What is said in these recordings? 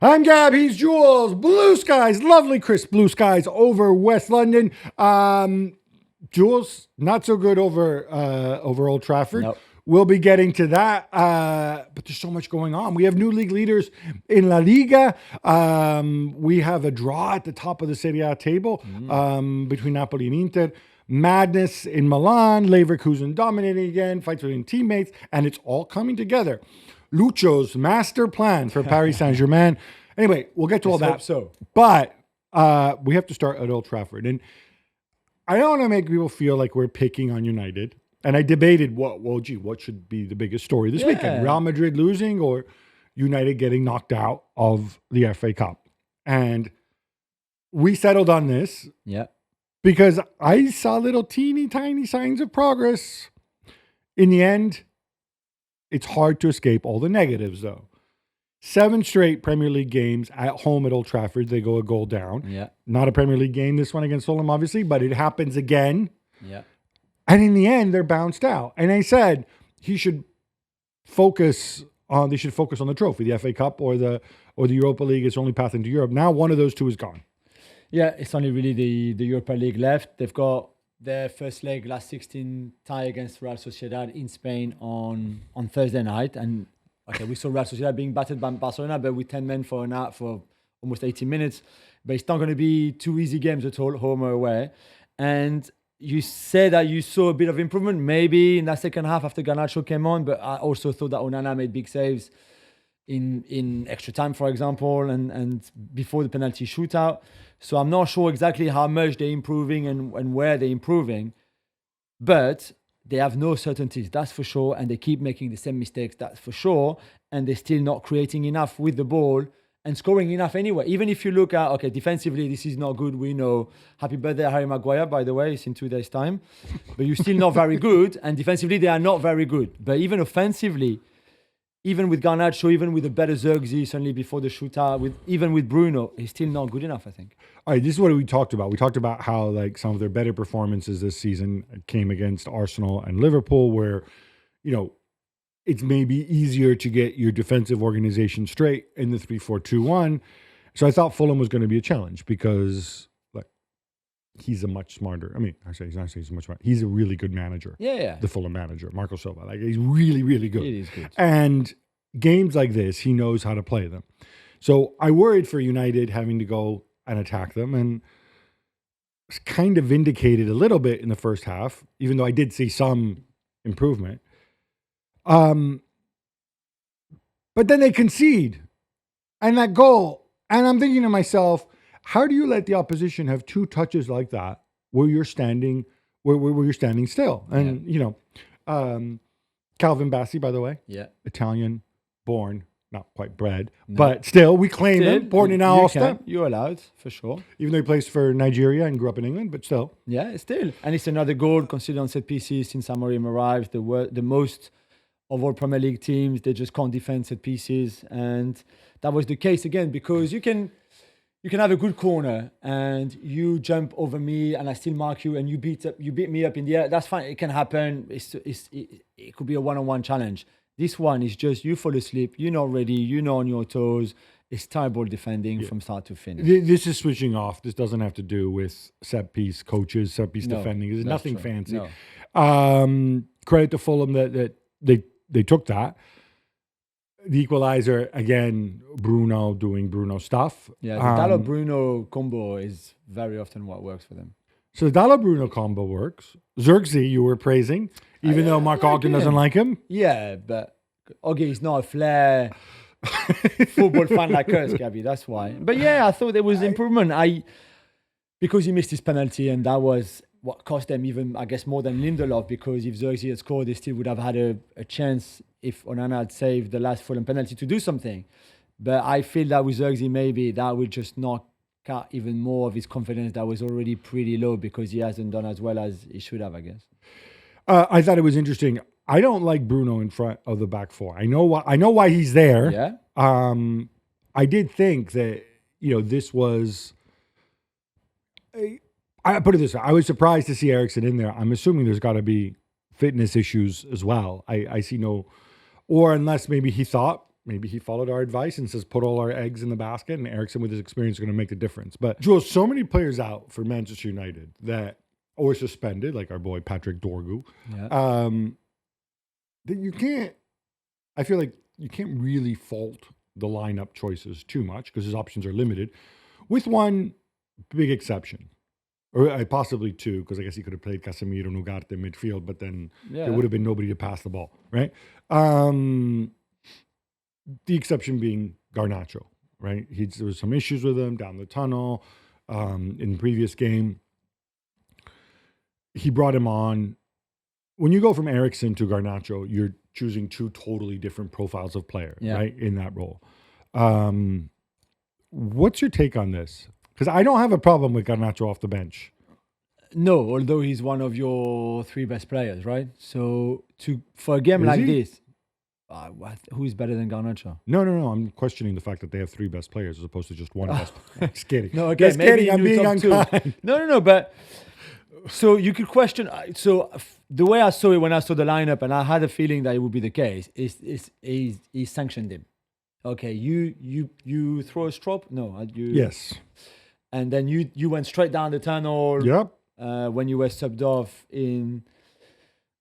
I'm Gab, he's Jules. Blue skies, lovely crisp blue skies over West London. Jules, not so good over Old Trafford. Nope. We'll be getting to that, but there's so much going on. We have new league leaders in La Liga. We have a draw at the top of the Serie A table between Napoli and Inter. Madness in Milan, Leverkusen dominating again, fights between teammates, and it's all coming together. Lucho's master plan for Paris Saint-Germain. Anyway, we'll get to all that. Hope so. But we have to start at Old Trafford. And I don't want to make people feel like we're picking on United. And I debated, what should be the biggest story this weekend? Real Madrid losing or United getting knocked out of the FA Cup? And we settled on this. Yeah. Because I saw little teeny tiny signs of progress. In the end, it's hard to escape all the negatives, though. 7 straight Premier League games at home at Old Trafford. They go a goal down. Yeah. Not a Premier League game, this one against Fulham, obviously, but it happens again. Yeah. And in the end, they're bounced out. And I said they should focus on the trophy, the FA Cup or the Europa League. It's only path into Europe. Now one of those two is gone. Yeah, it's only really the Europa League left. They've got their first leg, last 16 tie against Real Sociedad in Spain on Thursday night. And okay, we saw Real Sociedad being battered by Barcelona, but with 10 men for almost 80 minutes. But it's not going to be 2 easy games at all, home or away. And you said that you saw a bit of improvement, maybe in that second half after Garnacho came on, but I also thought that Onana made big saves in extra time, for example, and before the penalty shootout. So I'm not sure exactly how much they're improving and where they're improving, but they have no certainties, that's for sure, and they keep making the same mistakes, that's for sure, and they're still not creating enough with the ball and scoring enough anyway. Even if you look at, okay, defensively, this is not good, we know. Happy birthday, Harry Maguire, by the way, it's in 2 days' time. But you're still not very good, and defensively, they are not very good. But even offensively, even with Garnacho, even with a better Zirkzee, certainly before the shootout, even with Bruno, he's still not good enough, I think. All right, this is what we talked about. We talked about how like some of their better performances this season came against Arsenal and Liverpool, where, it's maybe easier to get your defensive organization straight in the 3-4-2-1. So I thought Fulham was going to be a challenge because he's a much smarter. I mean, he's much smarter. He's a really good manager. Yeah. The Fulham manager, Marco Silva. He's really, really good. It is good. And games like this, he knows how to play them. So I worried for United having to go and attack them, and it's kind of vindicated a little bit in the first half, even though I did see some improvement. But then they concede, and that goal, and I'm thinking to myself, how do you let the opposition have 2 touches like that where you're standing, where you're standing still? And Calvin Bassi, by the way, Italian born, not quite bred, but still we claim him, born in Aosta. You're allowed, for sure. Even though he plays for Nigeria and grew up in England, but still. Yeah, still. And it's another goal considered on set pieces since Amorim arrived. The most of all Premier League teams, they just can't defend set pieces. And that was the case again, because you can have a good corner and you jump over me and I still mark you and you beat me up in the air. That's fine. It can happen. It could be a one-on-one challenge. This one is just you fall asleep. You're not ready. You're not on your toes. It's terrible defending from start to finish. This is switching off. This doesn't have to do with set piece coaches, set piece defending. It's nothing fancy. No. Credit to Fulham that they took that. The equalizer, again, Bruno doing Bruno stuff. Yeah, the Dalot-Bruno combo is very often what works for them. So the Dalot-Bruno combo works. Zirkzee, you were praising, even though Mark Ogden doesn't like him. Yeah, but Oggy is not a flair football fan like us, Gabby, that's why. But yeah, I thought there was improvement. Because he missed his penalty, and that was what cost them even, I guess, more than Lindelof, because if Zirkzee had scored, they still would have had a chance if Onana had saved the last Fulham penalty to do something. But I feel that with Zirkzee, maybe that would just knock out even more of his confidence that was already pretty low because he hasn't done as well as he should have, I guess. I thought it was interesting. I don't like Bruno in front of the back four. I know why he's there. Yeah. I did think that, this was... I put it this way. I was surprised to see Eriksen in there. I'm assuming there's got to be fitness issues as well. I see no... Or unless maybe he thought maybe he followed our advice and says, put all our eggs in the basket, and Eriksen with his experience is going to make the difference. But Jules, so many players out for Manchester United that or suspended, like our boy Patrick Dorgu, that you can't, I feel like you can't really fault the lineup choices too much because his options are limited, with one big exception. Or possibly two, because I guess he could have played Casemiro and Ugarte in midfield, but then there would have been nobody to pass the ball, right? The exception being Garnacho, right? There was some issues with him down the tunnel in the previous game. He brought him on. When you go from Eriksen to Garnacho, you're choosing two totally different profiles of player, right, in that role. What's your take on this? Because I don't have a problem with Garnacho off the bench. No, although he's one of your three best players, right? So for a game like this, who is better than Garnacho? No. I'm questioning the fact that they have three best players as opposed to just one best player. Just kidding. No, again, just maybe kidding. I'm being unkind. No, but so you could question. So the way I saw it when I saw the lineup, and I had a feeling that it would be the case, is he sanctioned him. Okay, you throw a strop? No, Yes. And then you went straight down the tunnel. Yep. When you were subbed off in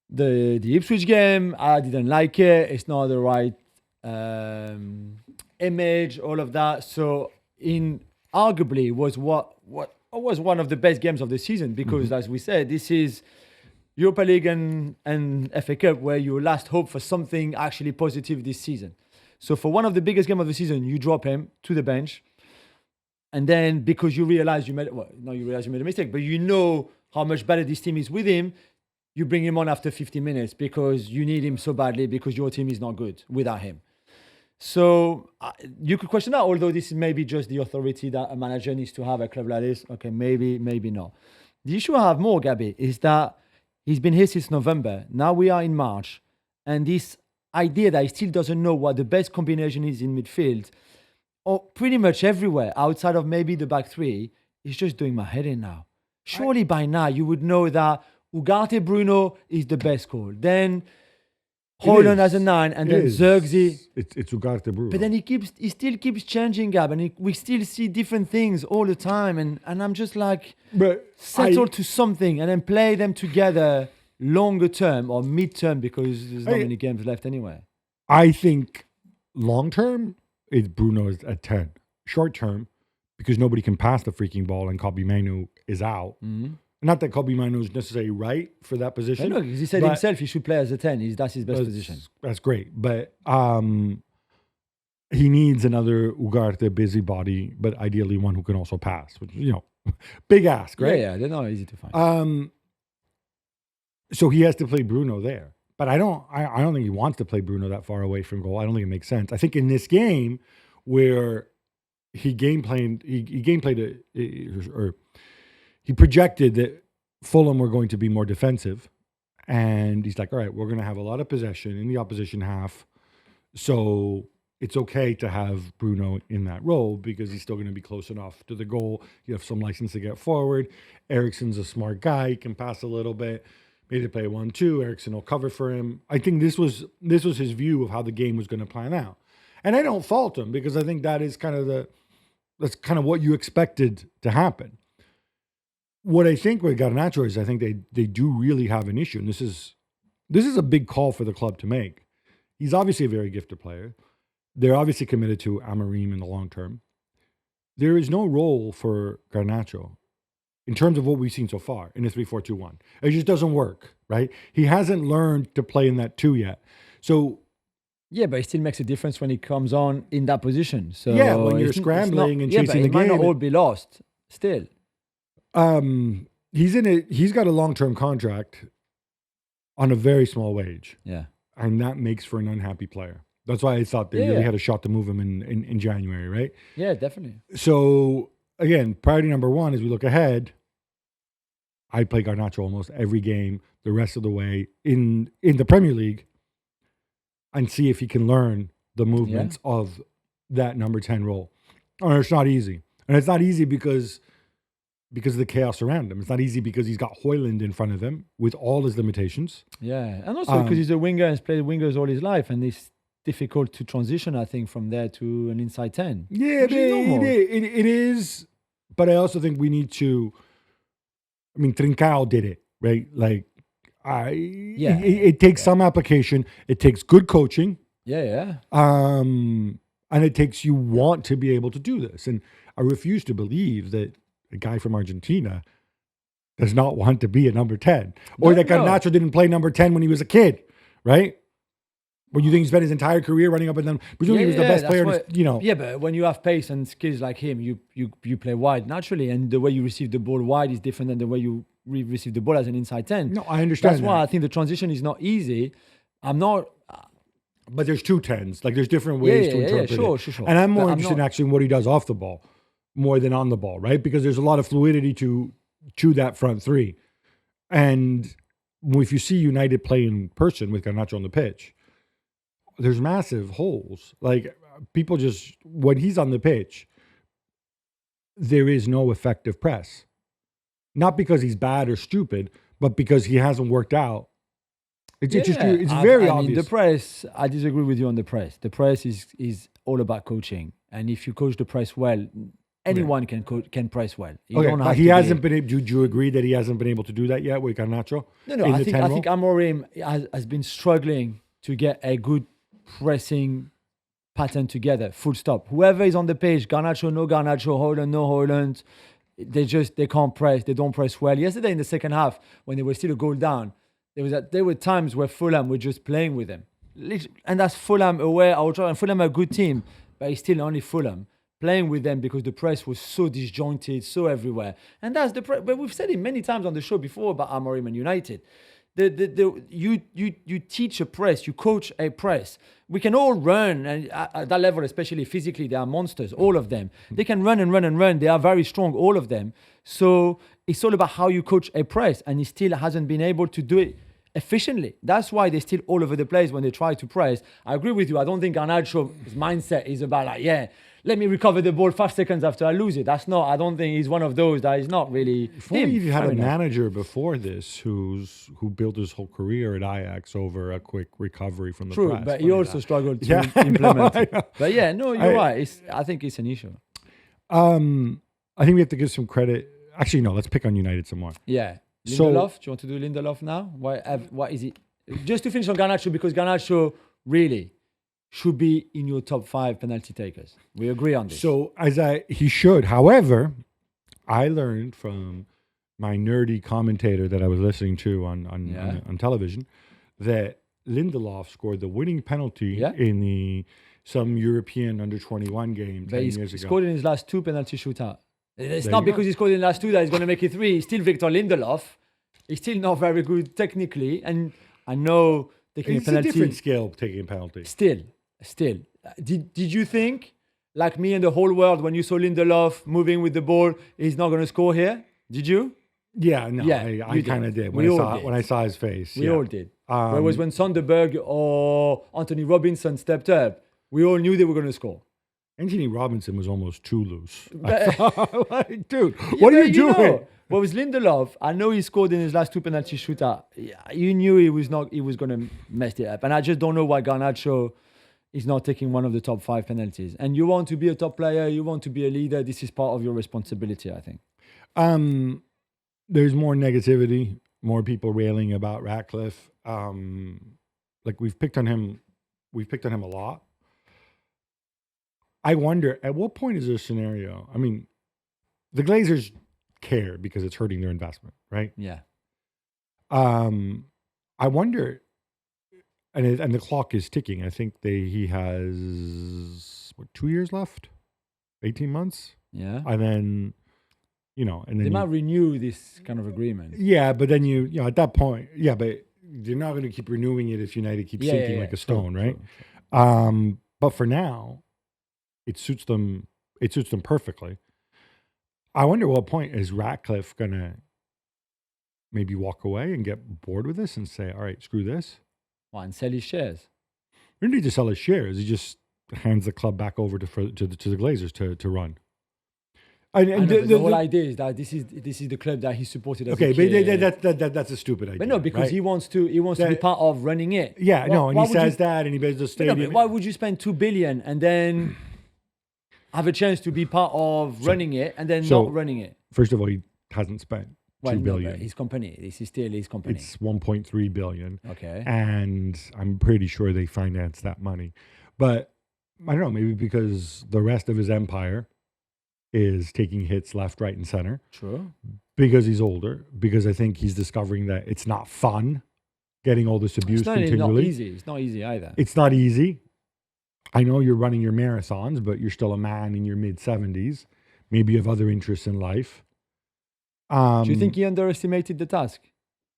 the Ipswich game, I didn't like it. It's not the right image, all of that. So arguably was what was one of the best games of the season because, as we said, this is Europa League and FA Cup where you last hope for something actually positive this season. So for one of the biggest games of the season, you drop him to the bench. And then because you realize you made a mistake, but you know how much better this team is with him, you bring him on after 50 minutes because you need him so badly because your team is not good without him. So you could question that, although this is maybe just the authority that a manager needs to have at a club like this. Okay, maybe not. The issue I have more, Gabby, is that he's been here since November. Now we are in March. And this idea that he still doesn't know what the best combination is in midfield, or pretty much everywhere outside of maybe the back three, is just doing my head in now. Surely by now you would know that Ugarte Bruno is the best call. Then Højlund as a 9, and then Zirkzee. It's Ugarte Bruno. But then he still keeps changing, Gab, and we still see different things all the time. And I'm just like, settle to something and then play them together longer term or mid-term because there's not many games left anyway. I think long term, it's Bruno is at 10. Short term, because nobody can pass the freaking ball and Kobbie Mainoo is out. Mm-hmm. Not that Kobbie Mainoo is necessarily right for that position. No, because he said himself he should play as a 10. That's his best position. That's great. But he needs another Ugarte busybody, but ideally one who can also pass, which, big ask, right? Yeah, they're not easy to find. So he has to play Bruno there. But I don't think he wants to play Bruno that far away from goal. I don't think it makes sense. I think in this game where he projected that Fulham were going to be more defensive, and he's like, all right, we're going to have a lot of possession in the opposition half, so it's okay to have Bruno in that role because he's still going to be close enough to the goal. You have some license to get forward. Eriksen's a smart guy. He can pass a little bit. Maybe they play 1-2. Eriksen will cover for him. I think this was his view of how the game was going to plan out. And I don't fault him because I think that is that's kind of what you expected to happen. What I think with Garnacho is I think they do really have an issue. And this is a big call for the club to make. He's obviously a very gifted player. They're obviously committed to Amorim in the long term. There is no role for Garnacho in terms of what we've seen so far in the 3-4-2-1. It just doesn't work, right? He hasn't learned to play in that 2 yet. So yeah, but it still makes a difference when he comes on in that position. So yeah, when you're scrambling and chasing the game. It might not all be lost still. He's got a long-term contract on a very small wage. Yeah. And that makes for an unhappy player. That's why I thought they really had a shot to move him in January, right? Yeah, definitely. So again, priority number one, as we look ahead, I play Garnacho almost every game the rest of the way in the Premier League and see if he can learn the movements of that number 10 role. Or it's not easy. And it's not easy because of the chaos around him. It's not easy because he's got Højlund in front of him with all his limitations. Yeah, and also because he's a winger and has played wingers all his life, and this difficult to transition, I think, from there to an inside 10. Yeah, Which is normal. it is. But I also think we need to. I mean, Trincao did it, right? Like, it takes some application. It takes good coaching. Yeah. And it takes you want to be able to do this. And I refuse to believe that a guy from Argentina does not want to be a number 10. Or that Garnacho didn't play number 10 when he was a kid, right? But you think he spent his entire career running up and down? Presumably he was the best player, Yeah, but when you have pace and skills like him, you play wide naturally. And the way you receive the ball wide is different than the way you receive the ball as an inside 10. No, I understand That's why I think the transition is not easy. I'm not... But there's 2 10s. Like, there's different ways to interpret it. Sure. And I'm more interested in actually in what he does off the ball more than on the ball, right? Because there's a lot of fluidity to that front 3. And if you see United play in person with Garnacho on the pitch, there's massive holes. Like, people just, when he's on the pitch, there is no effective press. Not because he's bad or stupid, but because he hasn't worked out. It's very obvious. Mean, the press, I disagree with you on the press. The press is all about coaching. And if you coach the press well, anyone can press well. But he hasn't been able, do you agree that he hasn't been able to do that yet with Garnacho? No, I think Amorim has been struggling to get a good pressing pattern together, full stop. Whoever is on the page, Garnacho, no Garnacho, Holland, no Holland, they can't press, they don't press well. Yesterday in the second half, when they were still a goal down, there were times where Fulham were just playing with them. And that's Fulham aware, and Fulham are a good team, but it's still only Fulham playing with them because the press was so disjointed, so everywhere. And that's the but we've said it many times on the show before about Amorim and United. You teach a press, you coach a press. We can all run, and at that level, especially physically, they are monsters, all of them. They can run and run and run. They are very strong, all of them. So it's all about how you coach a press, and he still hasn't been able to do it efficiently. That's why they're still all over the place when they try to press. I agree with you. I don't think Garnacho's mindset is about let me recover the ball 5 seconds after I lose it. That's not, I don't think he's one of those that is not really him. You had a manager before this who built his whole career at Ajax over a quick recovery from the press. True, but he also struggled to implement it. But you're right. I think it's an issue. I think we have to give some credit. Actually, no, let's pick on United some more. Yeah. Lindelof, do you want to do Lindelof now? Why is it? Just to finish on Garnacho, because Garnacho really should be in your top 5 penalty takers. We agree on this. So he should. However, I learned from my nerdy commentator that I was listening to on television that Lindelof scored the winning penalty in some European under-21 game 10 years ago. He scored in his last 2 penalty shootouts. It's not because he scored in the last 2 that he's going to make it 3. He's still Victor Lindelof. He's still not very good technically. And I know taking a penalty... It's a different skill, taking a penalty. Still. Did you think, like me and the whole world, when you saw Lindelof moving with the ball, he's not going to score here? Did you? Yeah, no, I kind of did. When I saw his face. We all did. Whereas when Sonderberg or Anthony Robinson stepped up, we all knew they were going to score. Anthony Robinson was almost too loose. Dude, what are you doing? What was Lindelof? I know he scored in his last 2 penalty shootouts. You knew he was going to mess it up. And I just don't know why Garnacho is not taking one of the top 5 penalties. And you want to be a top player, you want to be a leader, this is part of your responsibility, I think. There's more negativity, more people railing about Ratcliffe. We've picked on him a lot. I wonder, at what point is there a scenario? I mean, the Glazers care because it's hurting their investment, right? Yeah. I wonder, and the clock is ticking. I think he has 2 years left, 18 months. Yeah. And then, they might renew this kind of agreement. Yeah, but then at that point, but you're not going to keep renewing it if United keeps sinking like a stone, right? True. But for now, it suits them perfectly. I wonder what point is Ratcliffe going to maybe walk away and get bored with this and say, all right, screw this? Well, and sell his shares. He doesn't need to sell his shares. He just hands the club back over to the Glazers to run. And I know, but the whole idea is that this is the club that he supported as okay, a kid. but that's a stupid idea. But no, because right? he wants to be part of running it. Yeah, no, and Why he would says you, that, and he builds a but no, stadium. but why would you spend 2 billion and then have a chance to be part of running it and then not running it? First of all, he hasn't spent $2 billion. No, his company. This is still his company. It's 1.3 billion. Okay. And I'm pretty sure they financed that money. But I don't know, maybe because the rest of his empire is taking hits left, right, and center. True. Because he's older. Because I think he's discovering that it's not fun getting all this abuse continually. It's not easy. It's not easy either. It's not easy. I know you're running your marathons, but you're still a man in your mid-70s. Maybe you have other interests in life. Do you think he underestimated the task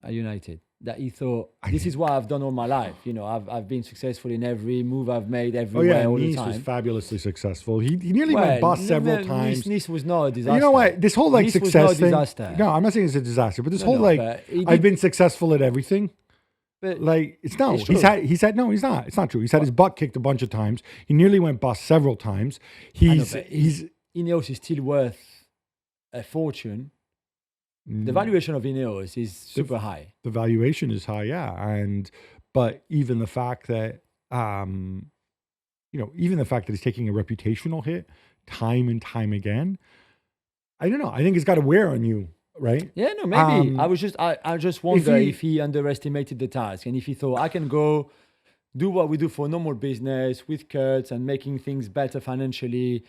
at United? That he thought, this is what I've done all my life. You know, I've been successful in every move I've made everywhere all the time. Nice was fabulously successful. He nearly went bust several times. Nice was not a disaster. You know what? This whole Nice success was not a thing. disaster. No, I'm not saying it's a disaster, but this whole but I've been successful at everying. But It's no. it's He said no. He's not. It's not true. He's had his butt kicked a bunch of times. He nearly went bust several times. He's Ineos is still worth a fortune. The valuation of Ineos is super high. The valuation is high, yeah, but even the fact that even the fact that he's taking a reputational hit time and time again, I don't know. I think it's got to wear on you, right? Yeah, no, maybe. I just wonder if he underestimated the task and if he thought I can go do what we do for normal business with cuts and making things better financially,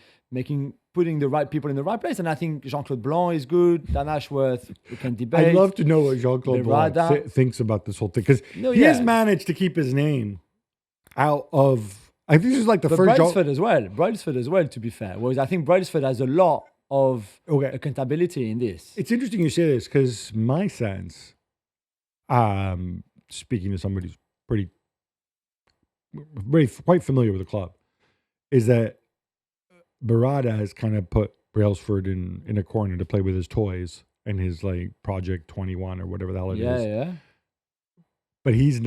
putting the right people in the right place. And I think Jean-Claude Blanc is good. Dan Ashworth, we can debate. I'd love to know what Jean-Claude Blanc thinks about this whole thing, because he has managed to keep his name out of. I think this is like the first. Brailsford as well, to be fair. Whereas I think Brailsford has a lot of accountability in this. It's interesting you say this, because my sense, speaking to somebody who's quite familiar with the club, is that Barada has kind of put Brailsford in a corner to play with his toys and his Project 21 or whatever the hell it is. Yeah. But he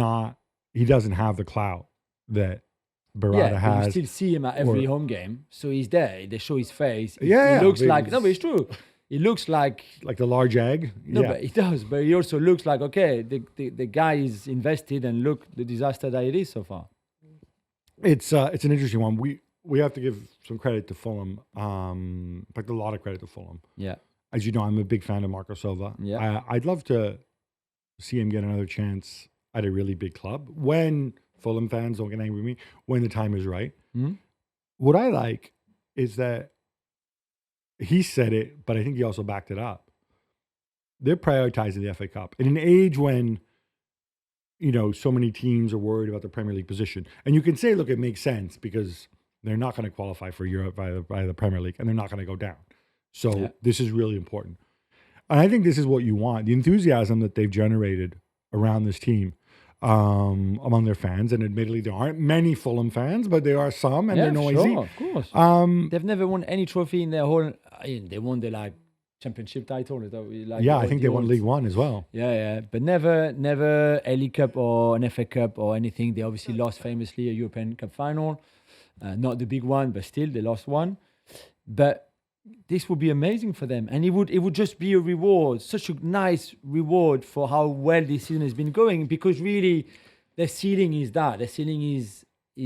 doesn't have the clout that Barada has. You still see him at every home game, so he's there. They show his face. He looks but it's true. He looks like the large egg. No, but he does. But he also looks like the guy is invested, and look the disaster that it is so far. It's an interesting one. We have to give some credit to Fulham. In fact, a lot of credit to Fulham. Yeah. As you know, I'm a big fan of Marco Silva. Yeah. I'd love to see him get another chance at a really big club. When Fulham fans don't get angry with me, when the time is right. Mm-hmm. What I like is that he said it, but I think he also backed it up. They're prioritizing the FA Cup in an age when so many teams are worried about the Premier League position. And you can say, look, it makes sense because they're not going to qualify for Europe by the Premier League, and they're not going to go down. So this is really important. And I think this is what you want. The enthusiasm that they've generated around this team among their fans. And admittedly, there aren't many Fulham fans, but there are some, and they're noisy. Sure, of course. They've never won any trophy in their whole... they won the championship title. I think they won League One as well. Yeah. But never a League Cup or an FA Cup or anything. They obviously lost famously a European Cup final. Not the big one, but still they lost one. But this would be amazing for them, and it would just be a reward, such a nice reward for how well this season has been going. Because really, their ceiling is that. Their ceiling is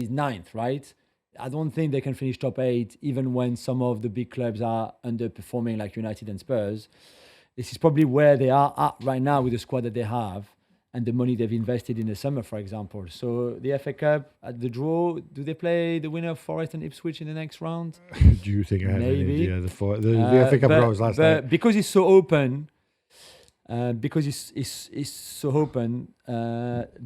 ninth, right? I don't think they can finish top 8, even when some of the big clubs are underperforming, like United and Spurs. This is probably where they are at right now with the squad that they have and the money they've invested in the summer, for example. So the FA Cup, at the draw, do they play the winner of Forest and Ipswich in the next round? Do you think I have Maybe. any idea? The FA Cup draw was last night. Because it's so open, they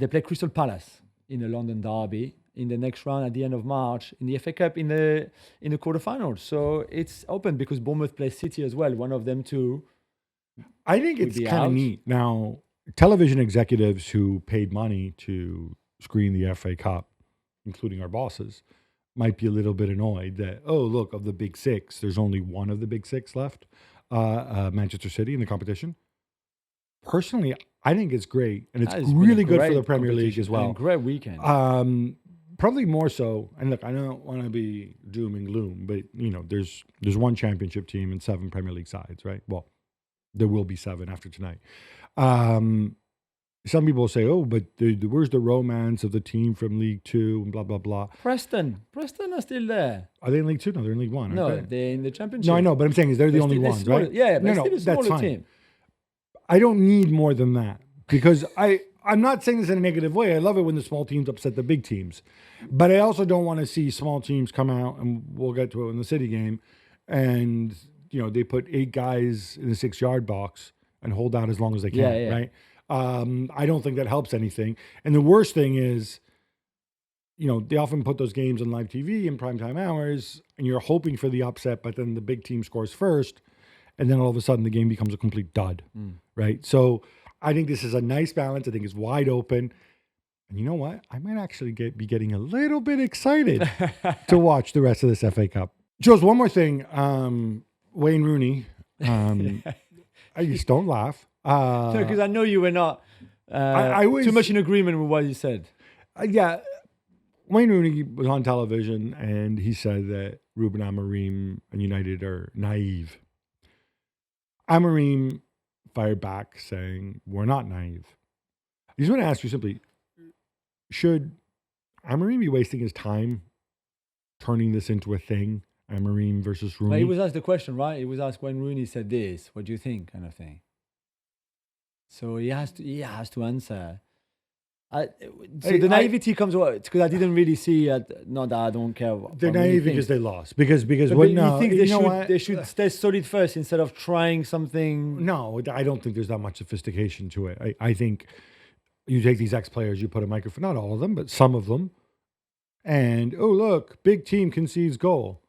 play Crystal Palace in the London derby in the next round at the end of March in the FA Cup in the quarterfinals. So it's open because Bournemouth plays City as well. One of them too. I think it's kind of neat. Now, television executives who paid money to screen the FA Cup, including our bosses, might be a little bit annoyed that, look, of the big 6, there's only one of the big 6 left, Manchester City in the competition. Personally, I think it's great, and it's really good for the Premier League as well. And great weekend. probably more so. And look, I don't want to be doom and gloom, but there's one championship team and 7 Premier League sides, right? Well, there will be 7 after tonight. Some people say, "Oh, but where's the romance of the team from League Two and blah blah blah?" Preston are still there. Are they in League Two? No, they're in League One. No, they're in the Championship. No, I know, but I'm saying they're the only ones, smaller, right? Yeah, but still a that's smaller fine. team. I don't need more than that because I'm not saying this in a negative way. I love it when the small teams upset the big teams, but I also don't want to see small teams come out, and we'll get to it in the City game, and they put 8 guys in the 6-yard box and hold out as long as they can, right? I don't think that helps anything. And the worst thing is, they often put those games on live TV in primetime hours, and you're hoping for the upset, but then the big team scores first, and then all of a sudden the game becomes a complete dud, right? So I think this is a nice balance. I think it's wide open. And you know what? I might actually be getting a little bit excited to watch the rest of this FA Cup. Jules, one more thing. Wayne Rooney, I just don't laugh. Because I know you were not too much in agreement with what you said. Yeah. Wayne Rooney was on television and he said that Ruben Amorim and United are naive. Amorim fired back saying, we're not naive. I just want to ask you simply, should Amorim be wasting his time turning this into a thing? Amorim versus Rooney? Well, he was asked the question, right? He was asked when Rooney said this, what do you think, kind of thing. So he has to answer. The naivety comes because I didn't really see. Not that I don't care. They're naive because they lost. Because what you think they should stay solid first instead of trying something. No, I don't think there's that much sophistication to it. I think you take these ex-players, you put a microphone, not all of them, but some of them, and oh look, big team concedes goal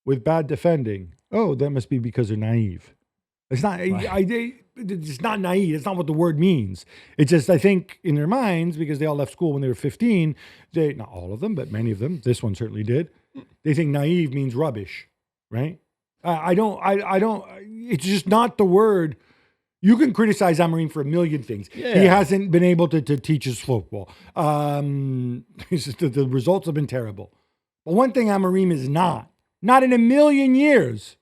with bad defending. Oh, that must be because they're naive. It's not. Right. It's not naive. It's not what the word means. It's just, I think, in their minds, because they all left school when they were 15, not all of them, but many of them, this one certainly did, they think naive means rubbish, right? I don't, it's just not the word. You can criticize Amorim for a million things. Yeah. He hasn't been able to teach us football. The results have been terrible. But one thing Amorim is not in a million years,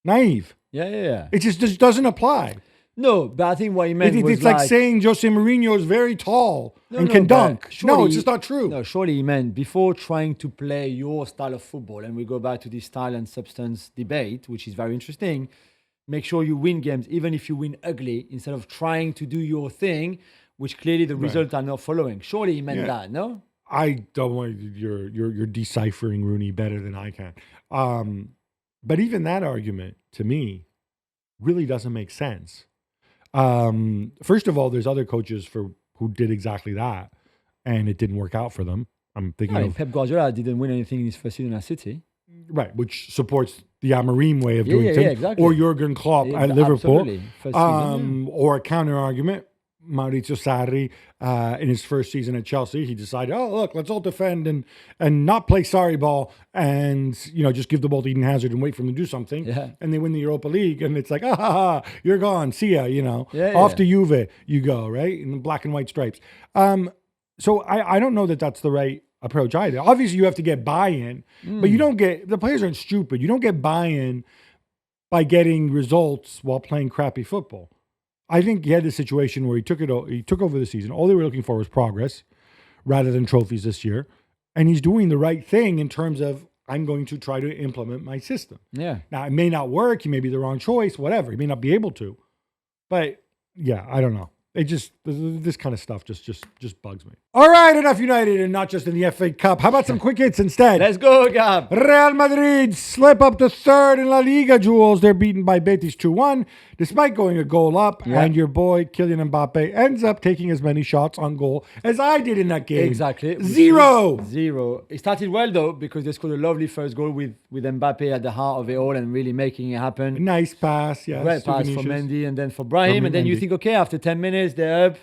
naive. Yeah. It just doesn't apply. No, but I think what he meant was it's like saying Jose Mourinho is very tall and can dunk. No, it's just not true. No, surely he meant before trying to play your style of football, and we go back to this style and substance debate, which is very interesting, make sure you win games, even if you win ugly, instead of trying to do your thing, which clearly the results are not following. Surely he meant that, no? I don't want you're deciphering Rooney better than I can. But even that argument, to me, really doesn't make sense. First of all, there's other coaches who did exactly that, and it didn't work out for them. I'm thinking of Pep Guardiola didn't win anything in his first season at City, right? Which supports the Amorim way of doing things, exactly. Or Jurgen Klopp at Liverpool, first season, or a counter argument. Maurizio Sarri, in his first season at Chelsea, he decided, oh, look, let's all defend and not play sorry ball and, just give the ball to Eden Hazard and wait for him to do something. Yeah. And they win the Europa League and it's like, you're gone. See ya, off to Juve you go, right? In the black and white stripes. So I don't know that that's the right approach either. Obviously, you have to get buy-in, but the players aren't stupid. You don't get buy-in by getting results while playing crappy football. I think he had this situation where he took over the season. All they were looking for was progress rather than trophies this year. And he's doing the right thing in terms of, I'm going to try to implement my system. Yeah. Now, it may not work. He may be the wrong choice, whatever. He may not be able to. But, yeah, I don't know. It just, this kind of stuff just bugs me. All right, enough United and not just in the FA Cup. How about some quick hits instead? Let's go, Gab. Real Madrid slip up to third in La Liga, Jules. They're beaten by Betis 2-1, despite going a goal up. Yeah. And your boy, Kylian Mbappe, ends up taking as many shots on goal as I did in that game. Exactly. Zero. It started well, though, because they scored a lovely first goal with Mbappe at the heart of it all and really making it happen. Nice pass, yeah. Great pass for Mendy and then for Brahim. And then you think, okay, after 10 minutes, they're up.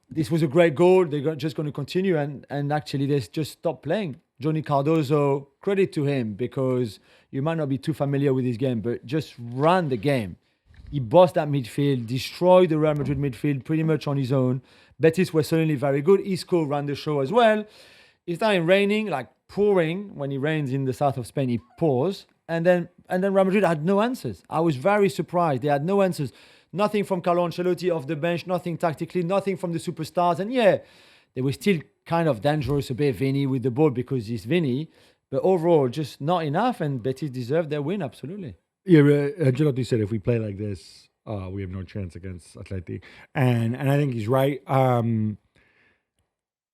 This was a great goal. They're just going to continue. And actually, they just stopped playing. Johnny Cardozo, credit to him, because you might not be too familiar with his game, but just ran the game. He bossed that midfield, destroyed the Real Madrid midfield pretty much on his own. Betis were certainly very good. Isco ran the show as well. It started raining, like pouring. When it rains in the south of Spain, it pours. And then Real Madrid had no answers. I was very surprised. They had no answers. Nothing from Carlo Ancelotti off the bench, nothing tactically, nothing from the superstars. And yeah, they were still kind of dangerous a bit, Vinny, with the ball because he's Vinny. But overall, just not enough. And Betis deserved their win, absolutely. Yeah, Ancelotti said if we play like this, we have no chance against Atleti. And I think he's right.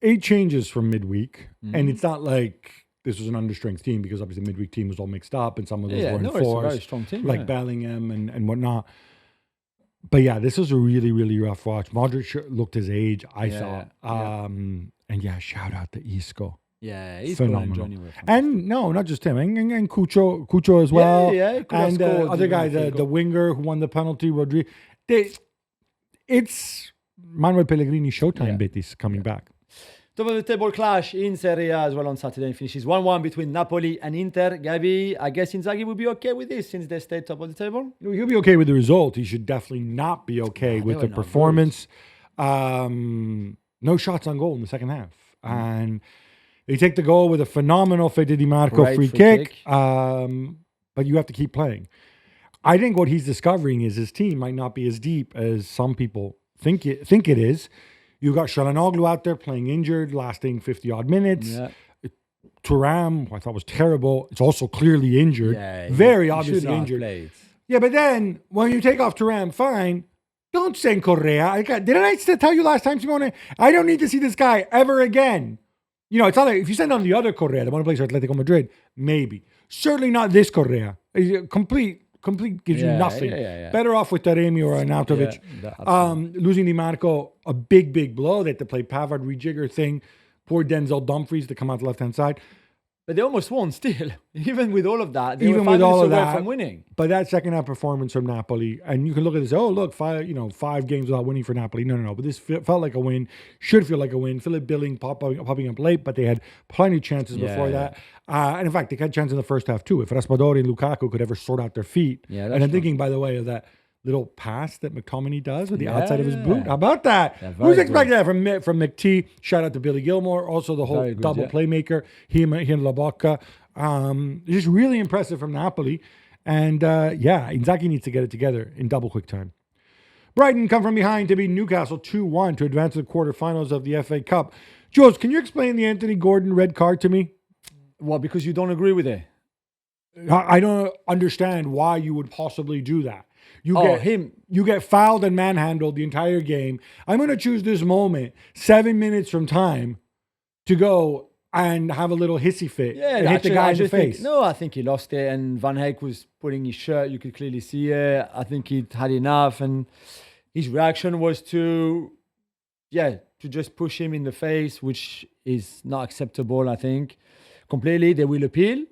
8 changes from midweek. And it's not like this was an understrength team because obviously the midweek team was all mixed up and some of those were in it's a force, very strong team, like Bellingham and whatnot. But yeah, this was a really, really rough watch. Modric looked his age, I thought. And yeah, shout out to Isco. Yeah, he's phenomenal. Anywhere. And no, not just him, and Cucho as well. Yeah, and the other guy, the winger who won the penalty, Rodri. It's Manuel Pellegrini showtime. Betis coming back. Top of the table clash in Serie A as well on Saturday and finishes 1-1 between Napoli and Inter. Gabi, I guess Inzaghi will be okay with this since they stay top of the table. He'll be okay with the result. He should definitely not be okay with the performance. No shots on goal in the second half, and they take the goal with a phenomenal Fede Di Marco free kick. But you have to keep playing. I think what he's discovering is his team might not be as deep as some people think it is. You got Çalhanoğlu out there playing injured, lasting 50-odd minutes. Yeah. Thuram, who I thought was terrible, it's also clearly injured. Yeah, very obviously injured. Yeah, but then when you take off Thuram, fine. Don't send Correa. Didn't I tell you last time, Simone? I don't need to see this guy ever again. You know, it's not like if you send on the other Correa, the one who plays for Atletico Madrid, maybe. Certainly not this Correa. Complete gives you nothing. Better off with Taremi or Arnautovic. Losing Di Marco, a big blow. They had to play Pavard rejigger thing. Poor Denzel Dumfries to come out the left-hand side. But they almost won still. Even with all of that, they were 5 minutes away from winning. But that second half performance from Napoli, and you can look at this, 5 games without winning for Napoli. No. But this felt like a win. Should feel like a win. Philip Billing popping up late, but they had plenty of chances before that. And in fact, they had chances in the first half too. If Raspadori and Lukaku could ever sort out their feet. And I'm thinking, by the way, of that little pass that McTominay does with the outside of his boot. How about that? Who's expecting that from McT? Shout out to Billy Gilmore. Also the whole double playmaker. He and Labocca. Just really impressive from Napoli. And Inzaghi needs to get it together in double quick time. Brighton come from behind to beat Newcastle 2-1 to advance to the quarterfinals of the FA Cup. Jules, can you explain the Anthony Gordon red card to me? Well, because you don't agree with it. I don't understand why you would possibly do that. You get fouled and manhandled the entire game. I'm going to choose this moment, 7 minutes from time, to go and have a little hissy fit and hit the guy in the face. I think he lost it, and Van Eyck was putting his shirt. You could clearly see it. I think he'd had enough, and his reaction was to just push him in the face, which is not acceptable, I think. Completely, they will appeal.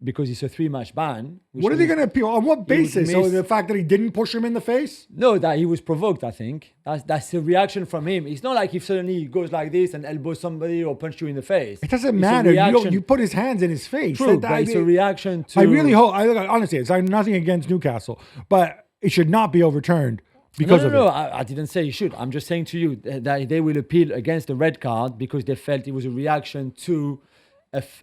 Because it's a 3-match ban. What are they going to appeal? On what basis? So the fact that he didn't push him in the face? No, that he was provoked, I think. That's the reaction from him. It's not like if suddenly he goes like this and elbows somebody or punch you in the face. It doesn't matter. You put his hands in his face. True, but it's a reaction to... I really hope... honestly, it's nothing against Newcastle, but it should not be overturned because of it. No, I didn't say he should. I'm just saying to you that they will appeal against the red card because they felt it was a reaction to...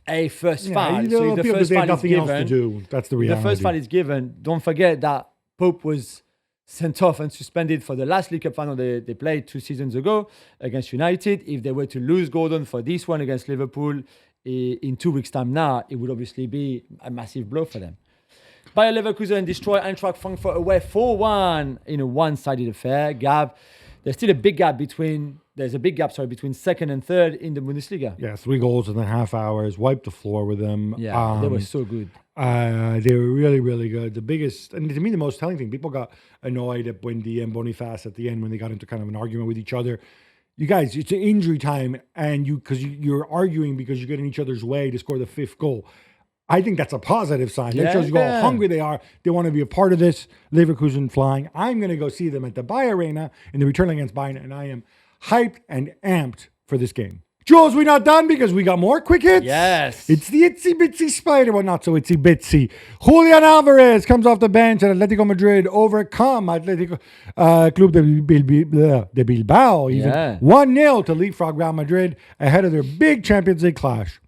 a first foul. So if the first foul is given, that's the reality. The first foul is given. Don't forget that Pope was sent off and suspended for the last League Cup final they played 2 seasons ago against United. If they were to lose Gordon for this one against Liverpool in 2 weeks' time now, it would obviously be a massive blow for them. Bayer Leverkusen destroy Eintracht Frankfurt away 4-1 in a one-sided affair. There's still a big gap between second and third in the Bundesliga. Yeah, 3 goals in the half hours, wiped the floor with them. Yeah, they were so good. They were really, really good. The biggest, and to me, the most telling thing, people got annoyed at Buendia and Boniface at the end when they got into kind of an argument with each other. You guys, it's an injury time, and you're arguing because you're getting each other's way to score the 5th goal. I think that's a positive sign. That shows you how hungry they are. They want to be a part of this. Leverkusen flying. I'm going to go see them at the Bayer Arena in the return against Bayern, and I am hyped and amped for this game. Jules, we're not done because we got more quick hits. Yes. It's the itsy bitsy spider. Well, not so itsy bitsy. Julien Alvarez comes off the bench at Atletico Madrid, overcome Atletico Club de Bilbao, even 1-0 to leapfrog Real Madrid ahead of their big Champions League clash.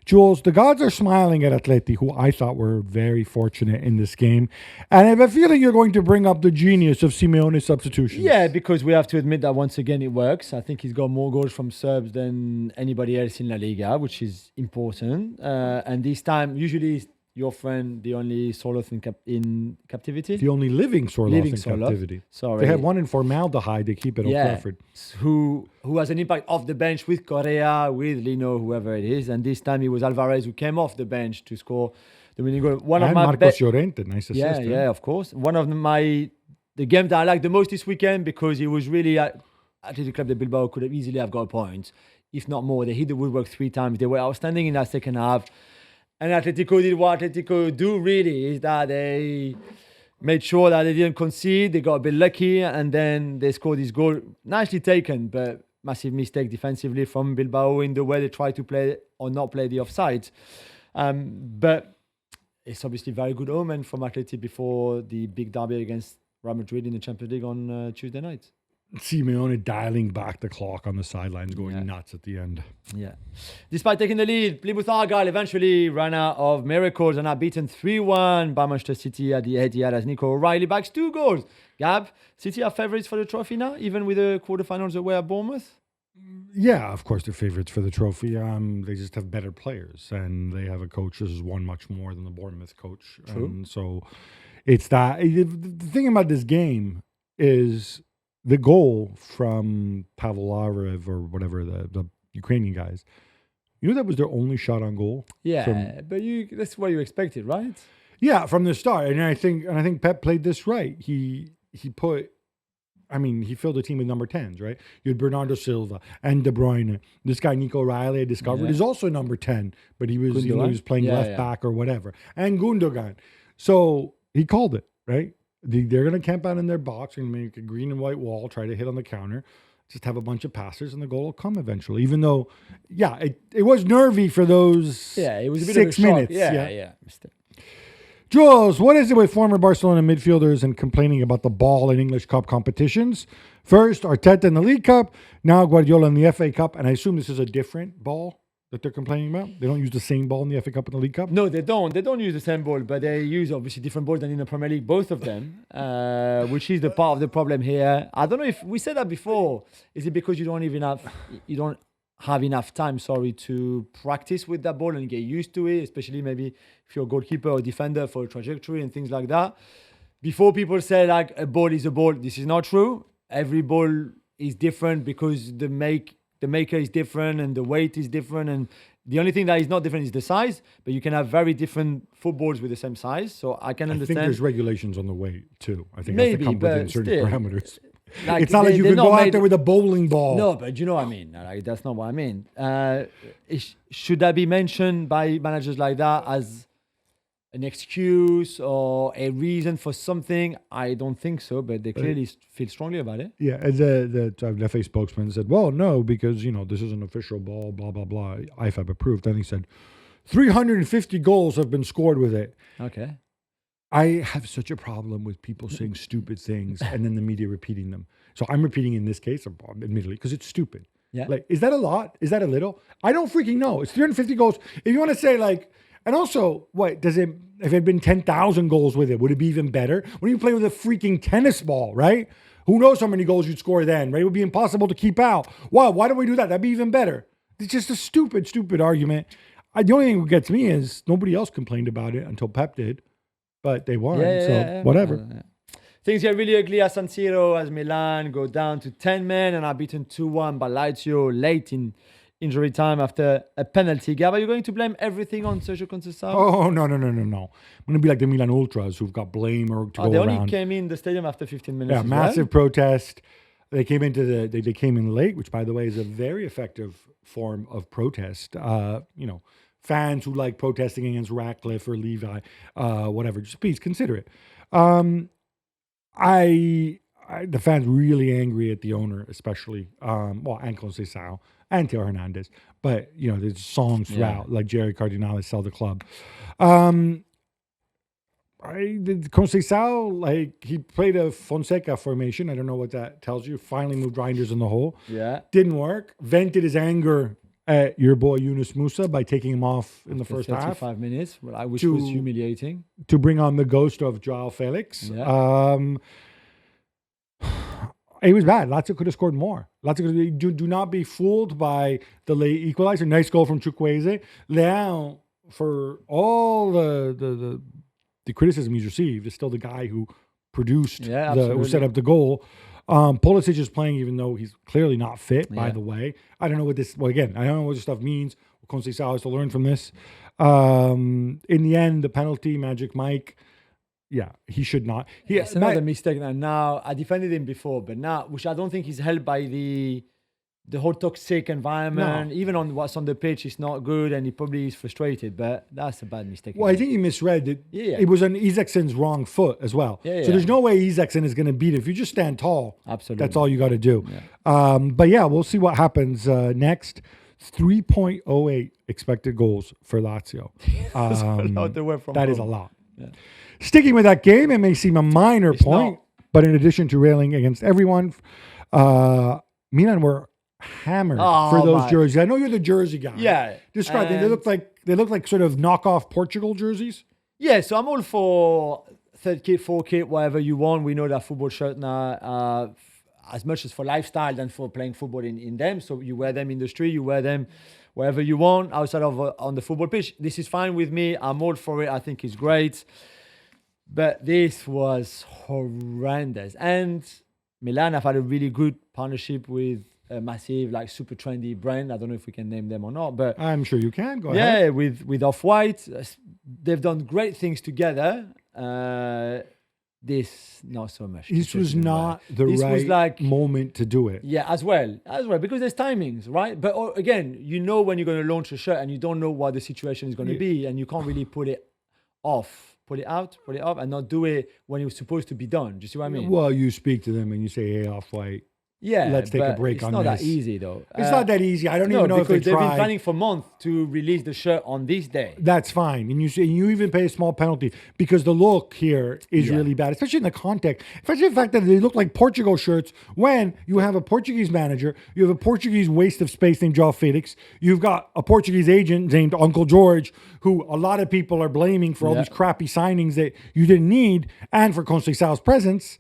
Jules, the gods are smiling at Atleti, who I thought were very fortunate in this game. And I have a feeling you're going to bring up the genius of Simeone's substitutions. Yeah, because we have to admit that once again it works. I think he's got more goals from Serbs than anybody else in La Liga, which is important. And this time, usually your friend, the only Sorloth in captivity. The only living Sorloth in captivity. Sorry. They have one in formaldehyde. They keep it on Trafford. Who has an impact off the bench with Correa, with Lino, whoever it is. And this time it was Alvarez who came off the bench to score the winning goal. Marcos Llorente, nice assist. Yeah, of course. One of the games that I liked the most this weekend because it was really Athletic Club de Bilbao could have easily have got a point, if not more. They hit the woodwork 3 times. They were outstanding in that second half. And Atletico did what Atletico do really, is that they made sure that they didn't concede. They got a bit lucky and then they scored this goal. Nicely taken, but massive mistake defensively from Bilbao in the way they tried to play or not play the offside. But it's obviously very good omen from Atleti before the big derby against Real Madrid in the Champions League on Tuesday night. Simeone dialing back the clock on the sidelines, going nuts at the end. Yeah. Despite taking the lead, Plymouth Argyle eventually ran out of miracles and are beaten 3-1 by Manchester City at the Etihad as Nico O'Reilly backs 2 goals. Gab, City are favourites for the trophy now, even with the quarterfinals away at Bournemouth? Yeah, of course they're favourites for the trophy. They just have better players and they have a coach who's won much more than the Bournemouth coach. True. And so it's that. The thing about this game is the goal from Pavlarev or whatever, the Ukrainian guys, you know that was their only shot on goal? Yeah, but that's what you expected, right? Yeah, from the start. And I think Pep played this right. He filled the team with number 10s, right? You had Bernardo Silva and De Bruyne. This guy, Nico O'Reilly, I discovered, is also number 10, but he was playing left back or whatever. And Gundogan. So he called it, right? They're going to camp out in their box and make a green and white wall, try to hit on the counter, just have a bunch of passes, and the goal will come eventually. Even though, it was nervy for those it was a bit 6 of a shock. minutes. Yeah. Jules, what is it with former Barcelona midfielders and complaining about the ball in English Cup competitions? First, Arteta in the League Cup, now Guardiola in the FA Cup, and I assume this is a different ball that they're complaining about? They don't use the same ball in the FA Cup and the League Cup? No, they don't. They don't use the same ball, but they use obviously different balls than in the Premier League, both of them, which is the part of the problem here. I don't know if we said that before. Is it because you don't have enough time, to practice with that ball and get used to it, especially maybe if you're a goalkeeper or defender for a trajectory and things like that. Before people say like a ball is a ball, this is not true. Every ball is different because the maker is different and the weight is different, and the only thing that is not different is the size, but you can have very different footballs with the same size. So I can understand. I think there's regulations on the weight too. I think maybe, it has to come within certain parameters. Like it's not like you can go out there with a bowling ball. No, but you know what I mean. Like, that's not what I mean. Should that be mentioned by managers like that as an excuse or a reason for something? I don't think so, but they clearly feel strongly about it. Yeah, and the FA spokesman said, well, no, because, this is an official ball, blah, blah, blah, IFAB approved. Then he said, 350 goals have been scored with it. Okay. I have such a problem with people saying stupid things and then the media repeating them. So I'm repeating in this case, admittedly, because it's stupid. Yeah. Like, is that a lot? Is that a little? I don't freaking know. It's 350 goals. If you want to say and also, if it had been 10,000 goals with it, would it be even better? When you play with a freaking tennis ball, right? Who knows how many goals you'd score then, right? It would be impossible to keep out. Wow, why don't we do that? That'd be even better. It's just a stupid argument. The only thing that gets me is nobody else complained about it until Pep did. But they won, whatever. Things get really ugly at San Siro as Milan go down to 10 men and are beaten 2-1 by Lazio late in injury time after a penalty. Gab, are you going to blame everything on Sergio Conceição? Oh, no. I'm going to be like the Milan Ultras who've got blame or to go around. They only came in the stadium after 15 minutes. Yeah, massive protest. They came they came in late, which, by the way, is a very effective form of protest. Fans who like protesting against Ratcliffe or Levi, whatever, just please consider it. The fans really angry at the owner, especially, and Conceição, and Theo Hernandez. But, there's songs throughout, like Jerry Cardinale, Sell the Club. Conceição, he played a Fonseca formation. I don't know what that tells you. Finally moved Reinders in the hole. Yeah. Didn't work. Vented his anger at your boy Yunus Musa by taking him off in the first half. 35 minutes, which was humiliating. To bring on the ghost of Joao Felix. Yeah. It was bad. Lazio could have scored more. Do not be fooled by the late equalizer. Nice goal from Chukwueze. Leão, for all the criticism he's received, is still the guy who produced, who set up the goal. Pulisic is playing even though he's clearly not fit, by the way. I don't know what this, I don't know what this stuff means. Conceição has to learn from this. In the end, the penalty, Magic Mike, he should not. It's another mistake. Now, I defended him before, but now, which I don't think is helped by the whole toxic environment. No. Even on what's on the pitch, it's not good, and he probably is frustrated, but that's a bad mistake. Well, I think he misread it. It was on Isaksen's wrong foot as well. So there's no way Isaksen is going to beat it. If you just stand tall, absolutely, that's all you got to do. But we'll see what happens next. 3.08 expected goals for Lazio. That is a lot. Yeah. Sticking with that game, it may seem a minor point, but in addition to railing against everyone, Milan were hammered for those jerseys. I know you're the jersey guy. Yeah. Describe them. They look like sort of knockoff Portugal jerseys. Yeah, so I'm all for third kit, fourth kit, whatever you want. We know that football shirt now, as much as for lifestyle than for playing football in them. So you wear them in the street, you wear them wherever you want outside of on the football pitch. This is fine with me. I'm all for it. I think it's great. But this was horrendous. And Milan have had a really good partnership with a massive, super trendy brand. I don't know if we can name them or not, but I'm sure you can. Go ahead. Yeah, with Off-White. They've done great things together. This, not so much. This was not the right moment to do it. Yeah, as well, because there's timings, right? But again, when you're going to launch a shirt and you don't know what the situation is going to be, and you can't really put it off. Put it out, put it off, and not do it when it was supposed to be done. Do you see what I mean? Well, you speak to them and you say, hey, Off-White, let's take a break on this. It's not that easy, though. It's not that easy. I don't even know if they tried. They've been planning for months to release the shirt on this day. That's fine. And you even pay a small penalty because the look here is really bad, especially in the context. Especially the fact that they look like Portugal shirts when you have a Portuguese manager, you have a Portuguese waste of space named Joao Felix, you've got a Portuguese agent named Uncle George, who a lot of people are blaming for all these crappy signings that you didn't need, and for Conceição's presence.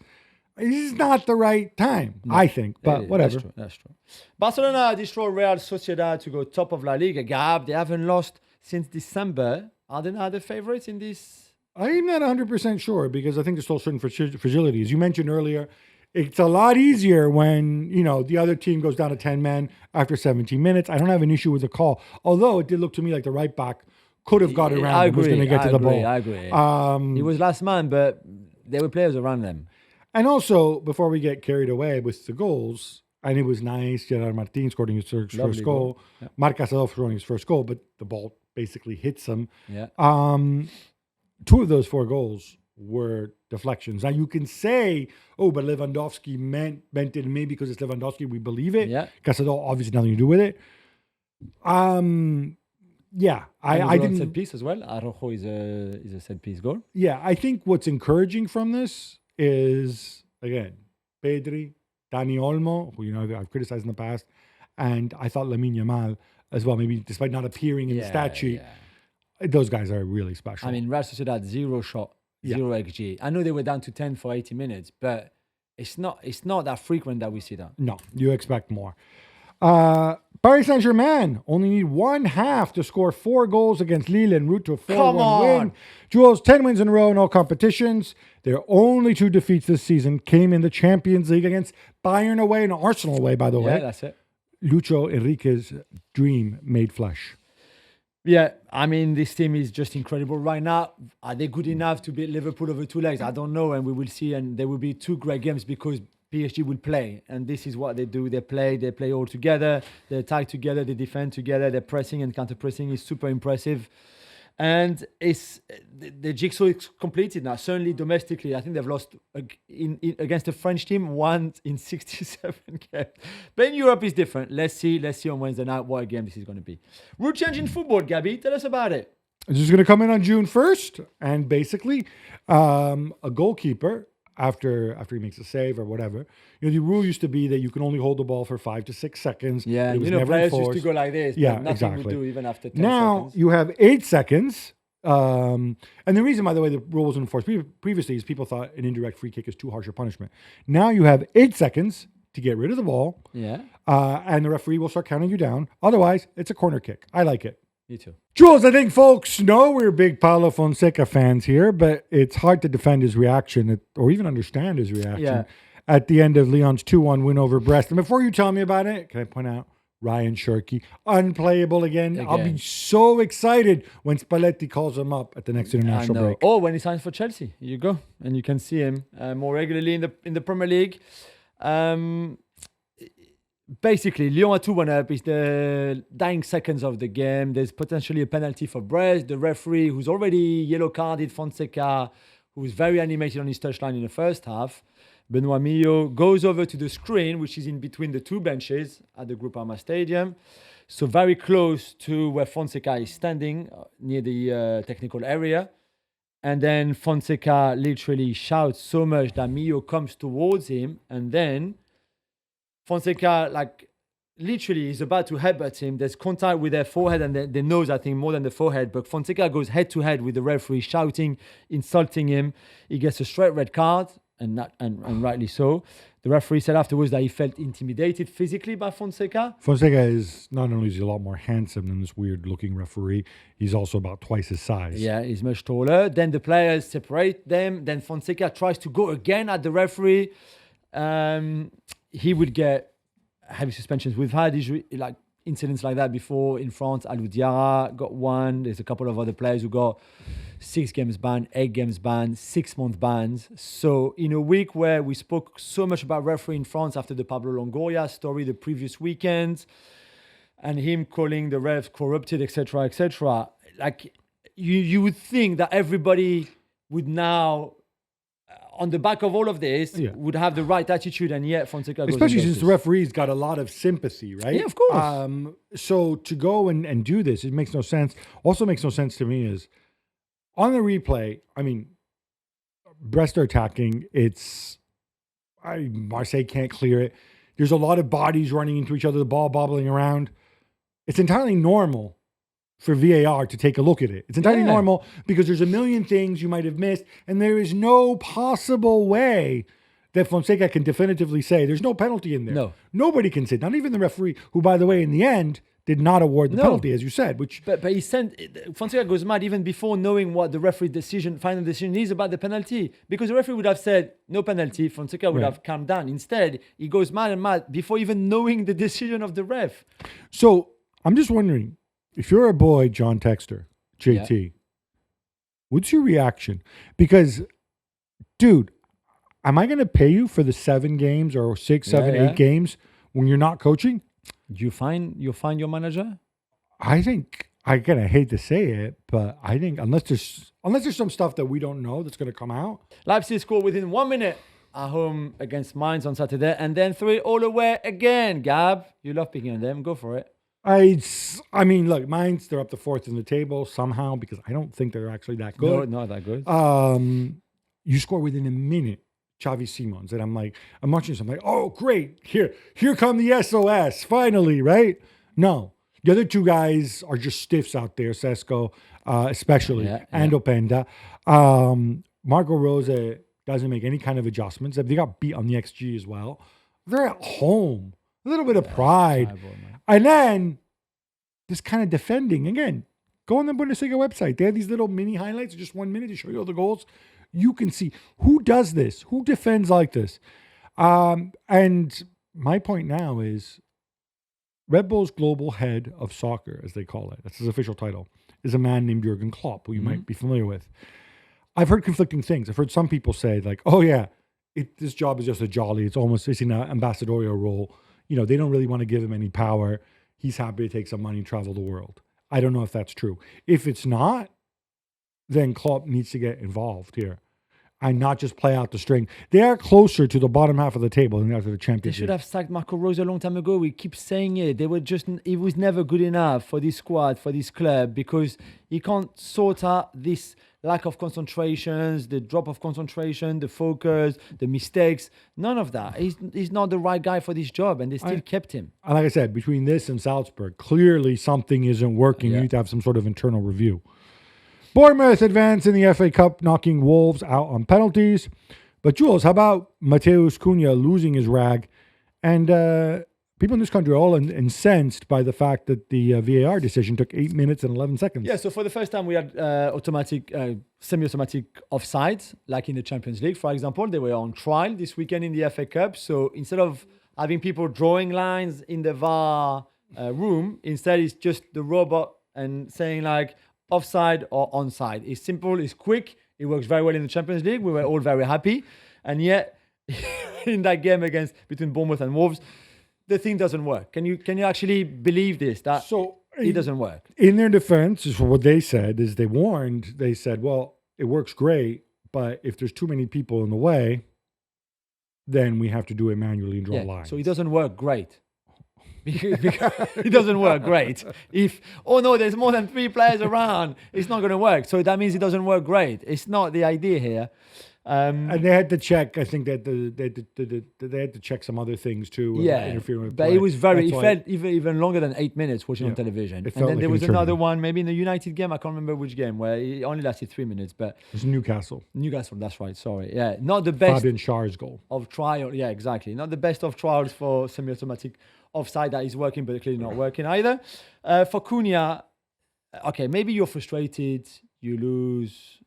This is not the right time, I think, but whatever. That's true. Barcelona destroyed Real Sociedad to go top of La Liga. Gab, they haven't lost since December. Are they now the favorites in this? I'm not 100% sure because I think there's still certain fragilities. You mentioned earlier, it's a lot easier when, the other team goes down to 10 men after 17 minutes. I don't have an issue with the call, although it did look to me like the right back could have got around and was going to get to the ball. I agree. He was last man, but there were players around them. And also, before we get carried away with the goals, and it was nice, Gerard Martin scoring his first goal. Yeah. Marc Casador scoring his first goal, but the ball basically hits him. Yeah. 2 of those 4 goals were deflections. Now, you can say, but Lewandowski meant it, maybe because it's Lewandowski, we believe it. Yeah. Casador, obviously, nothing to do with it. Yeah, I didn't. Set piece as well. Araujo is a set piece goal. Yeah, I think what's encouraging from this is, again, Pedri, Dani Olmo, who I've criticized in the past, and I thought Lamine Yamal as well, maybe despite not appearing in the stat sheet. Those guys are really special. I mean, Real Sociedad 0 shot, 0 XG. I know they were down to 10 for 80 minutes, but it's not that frequent that we see that. No, you expect more. Paris Saint-Germain only need 1/2 to score 4 goals against Lille en route to a 4-1 win. Jules, 10 wins in a row in all competitions. Their only 2 defeats this season came in the Champions League against Bayern away and Arsenal away, by the way. Yeah, that's it. Lucho Enrique's dream made flesh. Yeah, I mean, this team is just incredible right now. Are they good enough to beat Liverpool over 2 legs? I don't know, and we will see. And there will be 2 great games because PSG will play, and this is what they do. They play all together. They attack together. They defend together. Their pressing and counter-pressing is super impressive. And it's the jigsaw is completed now. Certainly domestically, I think they've lost against the French team once in 67 games. But in Europe, it's different. Let's see on Wednesday night what a game this is going to be. Rule change in football, Gabby. Tell us about it. This is going to come in on June 1st. And basically, a goalkeeper, after he makes a save or whatever, the rule used to be that you can only hold the ball for 5 to 6 seconds. Yeah, it was never players used to go like this. Yeah, but nothing exactly. would do even after 10 now seconds. you have 8 seconds. And the reason, by the way, the rule wasn't enforced previously is people thought an indirect free kick is too harsh a punishment. Now you have 8 seconds to get rid of the ball. Yeah. And the referee will start counting you down. Otherwise, it's a corner kick. I like it. Me too. Jules, I think folks know we're big Paulo Fonseca fans here, but it's hard to defend his reaction or even understand his reaction at the end of Lyon's 2-1 win over Brest. And before you tell me about it, can I point out Ryan Cherky, unplayable again? I'll be so excited when Spalletti calls him up at the next international break. Or when he signs for Chelsea. Here you go. And you can see him more regularly in the Premier League. Basically, Lyon are 2-1 up. It's the dying seconds of the game. There's potentially a penalty for Brest. The referee, who's already yellow-carded Fonseca, who was very animated on his touchline in the first half, Benoit Millo, goes over to the screen, which is in between the two benches at the Groupama Stadium. So very close to where Fonseca is standing, near the technical area. And then Fonseca literally shouts so much that Millo comes towards him, and then Fonseca, literally is about to headbutt him. There's contact with their forehead and their nose, I think, more than the forehead. But Fonseca goes head-to-head with the referee, shouting, insulting him. He gets a straight red card, and rightly so. The referee said afterwards that he felt intimidated physically by Fonseca. Fonseca is, not only is he a lot more handsome than this weird-looking referee, he's also about twice his size. Yeah, he's much taller. Then the players separate them. Then Fonseca tries to go again at the referee. He would get heavy suspensions. We've had incidents like that before in France. Alou Diarra got one. There's a couple of other players who got 6 games banned, 8 games banned, 6-month bans. So in a week where we spoke so much about referee in France after the Pablo Longoria story the previous weekend, and him calling the refs corrupted, etc., you would think that everybody would now, on the back of all of this, would have the right attitude, and yet Fonseca goes especially since this. the referee's got a lot of sympathy, right? Yeah, of course. So to go and do this, it makes no sense. Also makes no sense to me is, on the replay, I mean, Brest are attacking. Marseille can't clear it. There's a lot of bodies running into each other, the ball bobbling around. It's entirely normal for VAR to take a look at it. It's entirely normal because there's a million things you might have missed, and there is no possible way that Fonseca can definitively say there's no penalty in there. No. Nobody can say, not even the referee, who, by the way, in the end, did not award the penalty, as you said. But he Fonseca goes mad even before knowing what the referee final decision is about the penalty. Because the referee would have said no penalty, Fonseca would have calmed down. Instead, he goes mad before even knowing the decision of the ref. So I'm just wondering, if you're a boy, John Texter, JT, what's your reaction? Because, dude, am I going to pay you for the 7 games or 6, 7, 8 games when you're not coaching? Do you find your manager? I think, I kind of hate to say it, but I think unless there's some stuff that we don't know that's going to come out. Leipzig scored within 1 minute at home against Mainz on Saturday, and then 3 all away again. Gab, you love picking on them. Go for it. I mean, look, Mainz, they're up to 4th in the table somehow because I don't think they're actually that good. No, not that good. You score within a minute, Xavi Simons, and I'm watching this, I'm like, oh, great, here come the SOS, finally, right? No, the other 2 guys are just stiffs out there, Sesko especially, and Openda. Marco Rose doesn't make any kind of adjustments. They got beat on the XG as well. They're at home. A little bit of pride. And then this kind of defending. Again, go on the Bundesliga website. They have these little mini highlights of just 1 minute to show you all the goals. You can see who does this, who defends like this. And my point now is Red Bull's global head of soccer, as they call it, that's his official title, is a man named Jurgen Klopp, who you might be familiar with. I've heard conflicting things. I've heard some people say, like, oh yeah, this job is just a jolly. It's almost an ambassadorial role. They don't really want to give him any power. He's happy to take some money and travel the world. I don't know if that's true. If it's not, then Klopp needs to get involved here and not just play out the string. They are closer to the bottom half of the table than after the They Champions should League. have sacked Marco Rose a long time ago. We keep saying it. He was never good enough for this squad, for this club, because he can't sort out this lack of concentrations, the drop of concentration, the focus, the mistakes. None of that. He's not the right guy for this job, and they still kept him. And like I said, between this and Salzburg, clearly something isn't working. You need to have some sort of internal review. Bournemouth advance in the FA Cup, knocking Wolves out on penalties. But Jules, how about Mateus Cunha losing his rag? And people in this country are all incensed by the fact that the VAR decision took 8 minutes and 11 seconds. Yeah, so for the first time we had semi-automatic offsides, like in the Champions League, for example. They were on trial this weekend in the FA Cup. So instead of having people drawing lines in the VAR room, instead it's just the robot and saying like offside or onside. It's simple, it's quick. It works very well in the Champions League. We were all very happy. And yet, in that game between Bournemouth and Wolves, the thing doesn't work. Can you actually believe this? That it doesn't work. In their defense, is what they said is they said, well, it works great, but if there's too many people in the way, then we have to do it manually and draw lines. So it doesn't work great. Because it doesn't work great. If, there's more than 3 players around, it's not going to work. So that means it doesn't work great. It's not the idea here. And they had to check, I think that they had to check some other things too. Interfering with but play. It felt even longer than 8 minutes watching on television. And then there was another one, maybe in the United game, I can't remember which game, where it only lasted 3 minutes. But it was Newcastle, that's right, sorry. Yeah, not the best. Fabian Schär's goal. Of trial, yeah, exactly. Not the best of trials for semi-automatic offside that is working, but clearly not working either. For Cunha, okay, maybe you're frustrated, you lose,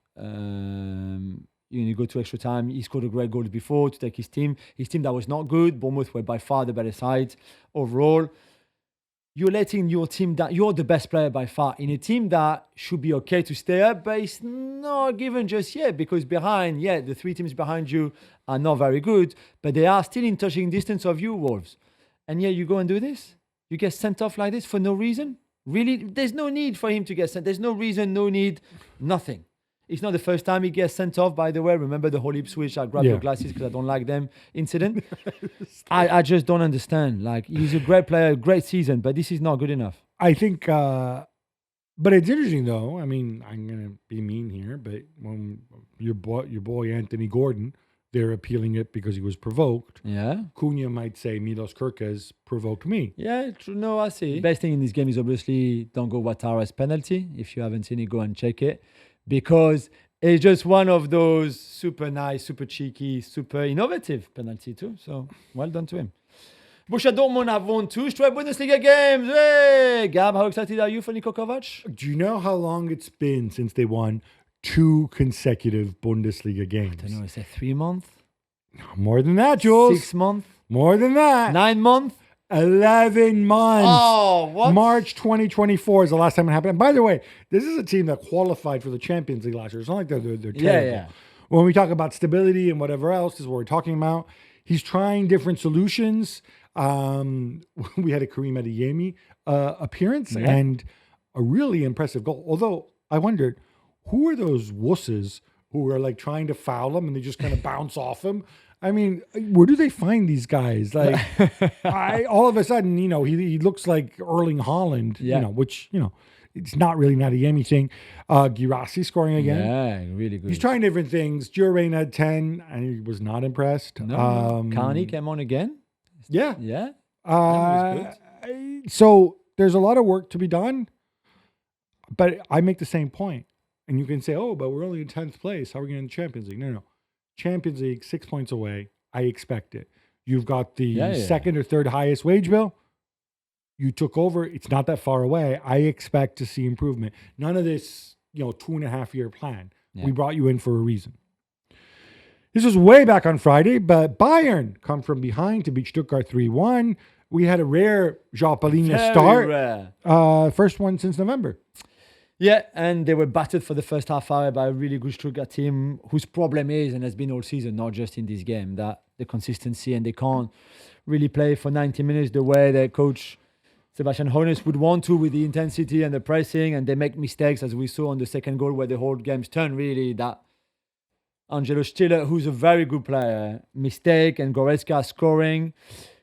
you go to extra time. He scored a great goal before to take his team that was not good. Bournemouth were by far the better side overall. You're letting your team down. You're the best player by far in a team that should be okay to stay up, but it's not given just yet because the 3 teams behind you are not very good, but they are still in touching distance of you, Wolves. And you go and do this? You get sent off like this for no reason? Really? There's no need for him to get sent. There's no reason, no need, nothing. It's not the first time he gets sent off, by the way. Remember the whole Ipswich, I grabbed your glasses because I don't like them incident? I just don't understand. Like, he's a great player, great season, but this is not good enough. I think, but it's interesting though. I mean, I'm going to be mean here, but when your boy Anthony Gordon, they're appealing it because he was provoked. Yeah. Cunha might say Milos Kerkez provoked me. Yeah, true. No, I see. The best thing in this game is obviously don't go Ouattara's penalty. If you haven't seen it, go and check it. Because it's just one of those super nice, super cheeky, super innovative penalty too. So well done to him. Borussia Dortmund have won 2 straight Bundesliga games. Hey! Gab, how excited are you for Niko Kovac? Do you know how long it's been since they won 2 consecutive Bundesliga games? I don't know, is it 3 months? More than that, Jules. 6 months? More than that. 9 months? 11 months. Oh, what? March 2024 is the last time it happened. And by the way, this is a team that qualified for the Champions League last year. It's not like they're terrible. Yeah. When we talk about stability and whatever else, this is what we're talking about. He's trying different solutions. We had a Karim Adeyemi appearance and a really impressive goal. Although I wondered, who are those wusses who are like trying to foul him and they just kind of bounce off him? I mean, where do they find these guys? Like, all of a sudden, he looks like Erling Haaland, which, it's not really not anything. Guirassy scoring again. Yeah, really good. He's trying different things. Jurgen had 10, and he was not impressed. No. Carney came on again. Yeah. Yeah. Was good. So there's a lot of work to be done, but I make the same point. And you can say, but we're only in 10th place. How are we getting in the Champions League? No. Champions League, 6 points away. I expect it. You've got the second or third highest wage bill. You took over. It's not that far away. I expect to see improvement. None of this, 2.5-year plan. Yeah. We brought you in for a reason. This was way back on Friday, but Bayern come from behind to beat Stuttgart 3-1. We had a rare João Palhinha start. Rare. First one since November. Yeah, and they were battered for the first half hour by a really good Stuttgart team whose problem is, and has been all season, not just in this game, that the consistency, and they can't really play for 90 minutes the way their coach Sebastian Hoeneß would want to with the intensity and the pressing, and they make mistakes, as we saw on the second goal where the whole game's turned really. That Angelo Stiller, who's a very good player, mistake, and Goretzka scoring.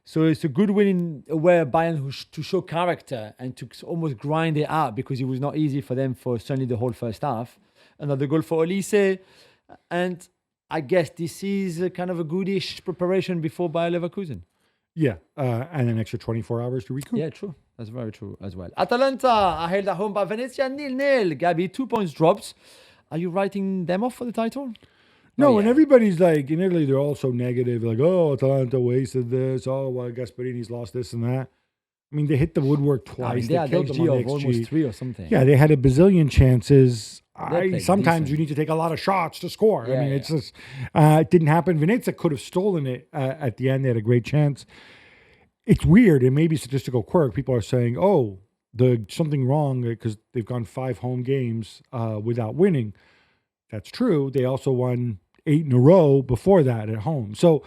So it's a good win in a way of Bayern to show character and to almost grind it out, because it was not easy for them for certainly the whole first half. Another goal for Olise. And I guess this is a kind of a goodish preparation before Bayer Leverkusen. Yeah, and an extra 24 hours to recoup. Yeah, true. That's very true as well. Atalanta are held at home by Venezia 0-0. Gabi, 2 points drops. Are you writing them off for the title? No, and everybody's like, in Italy, they're all so negative. Like, oh, Atalanta wasted this. Oh, well, Gasparini's lost this and that. I mean, they hit the woodwork twice. They had killed them on XG of almost 3 or something. Yeah, they had a bazillion chances. Sometimes decent. you need to take a lot of shots to score. Yeah, I mean, it's just, it didn't happen. Venezia could have stolen it at the end. They had a great chance. It's weird, and maybe statistical quirk. People are saying, oh, something wrong because they've gone 5 home games without winning. That's true. They also won 8 in a row before that at home. So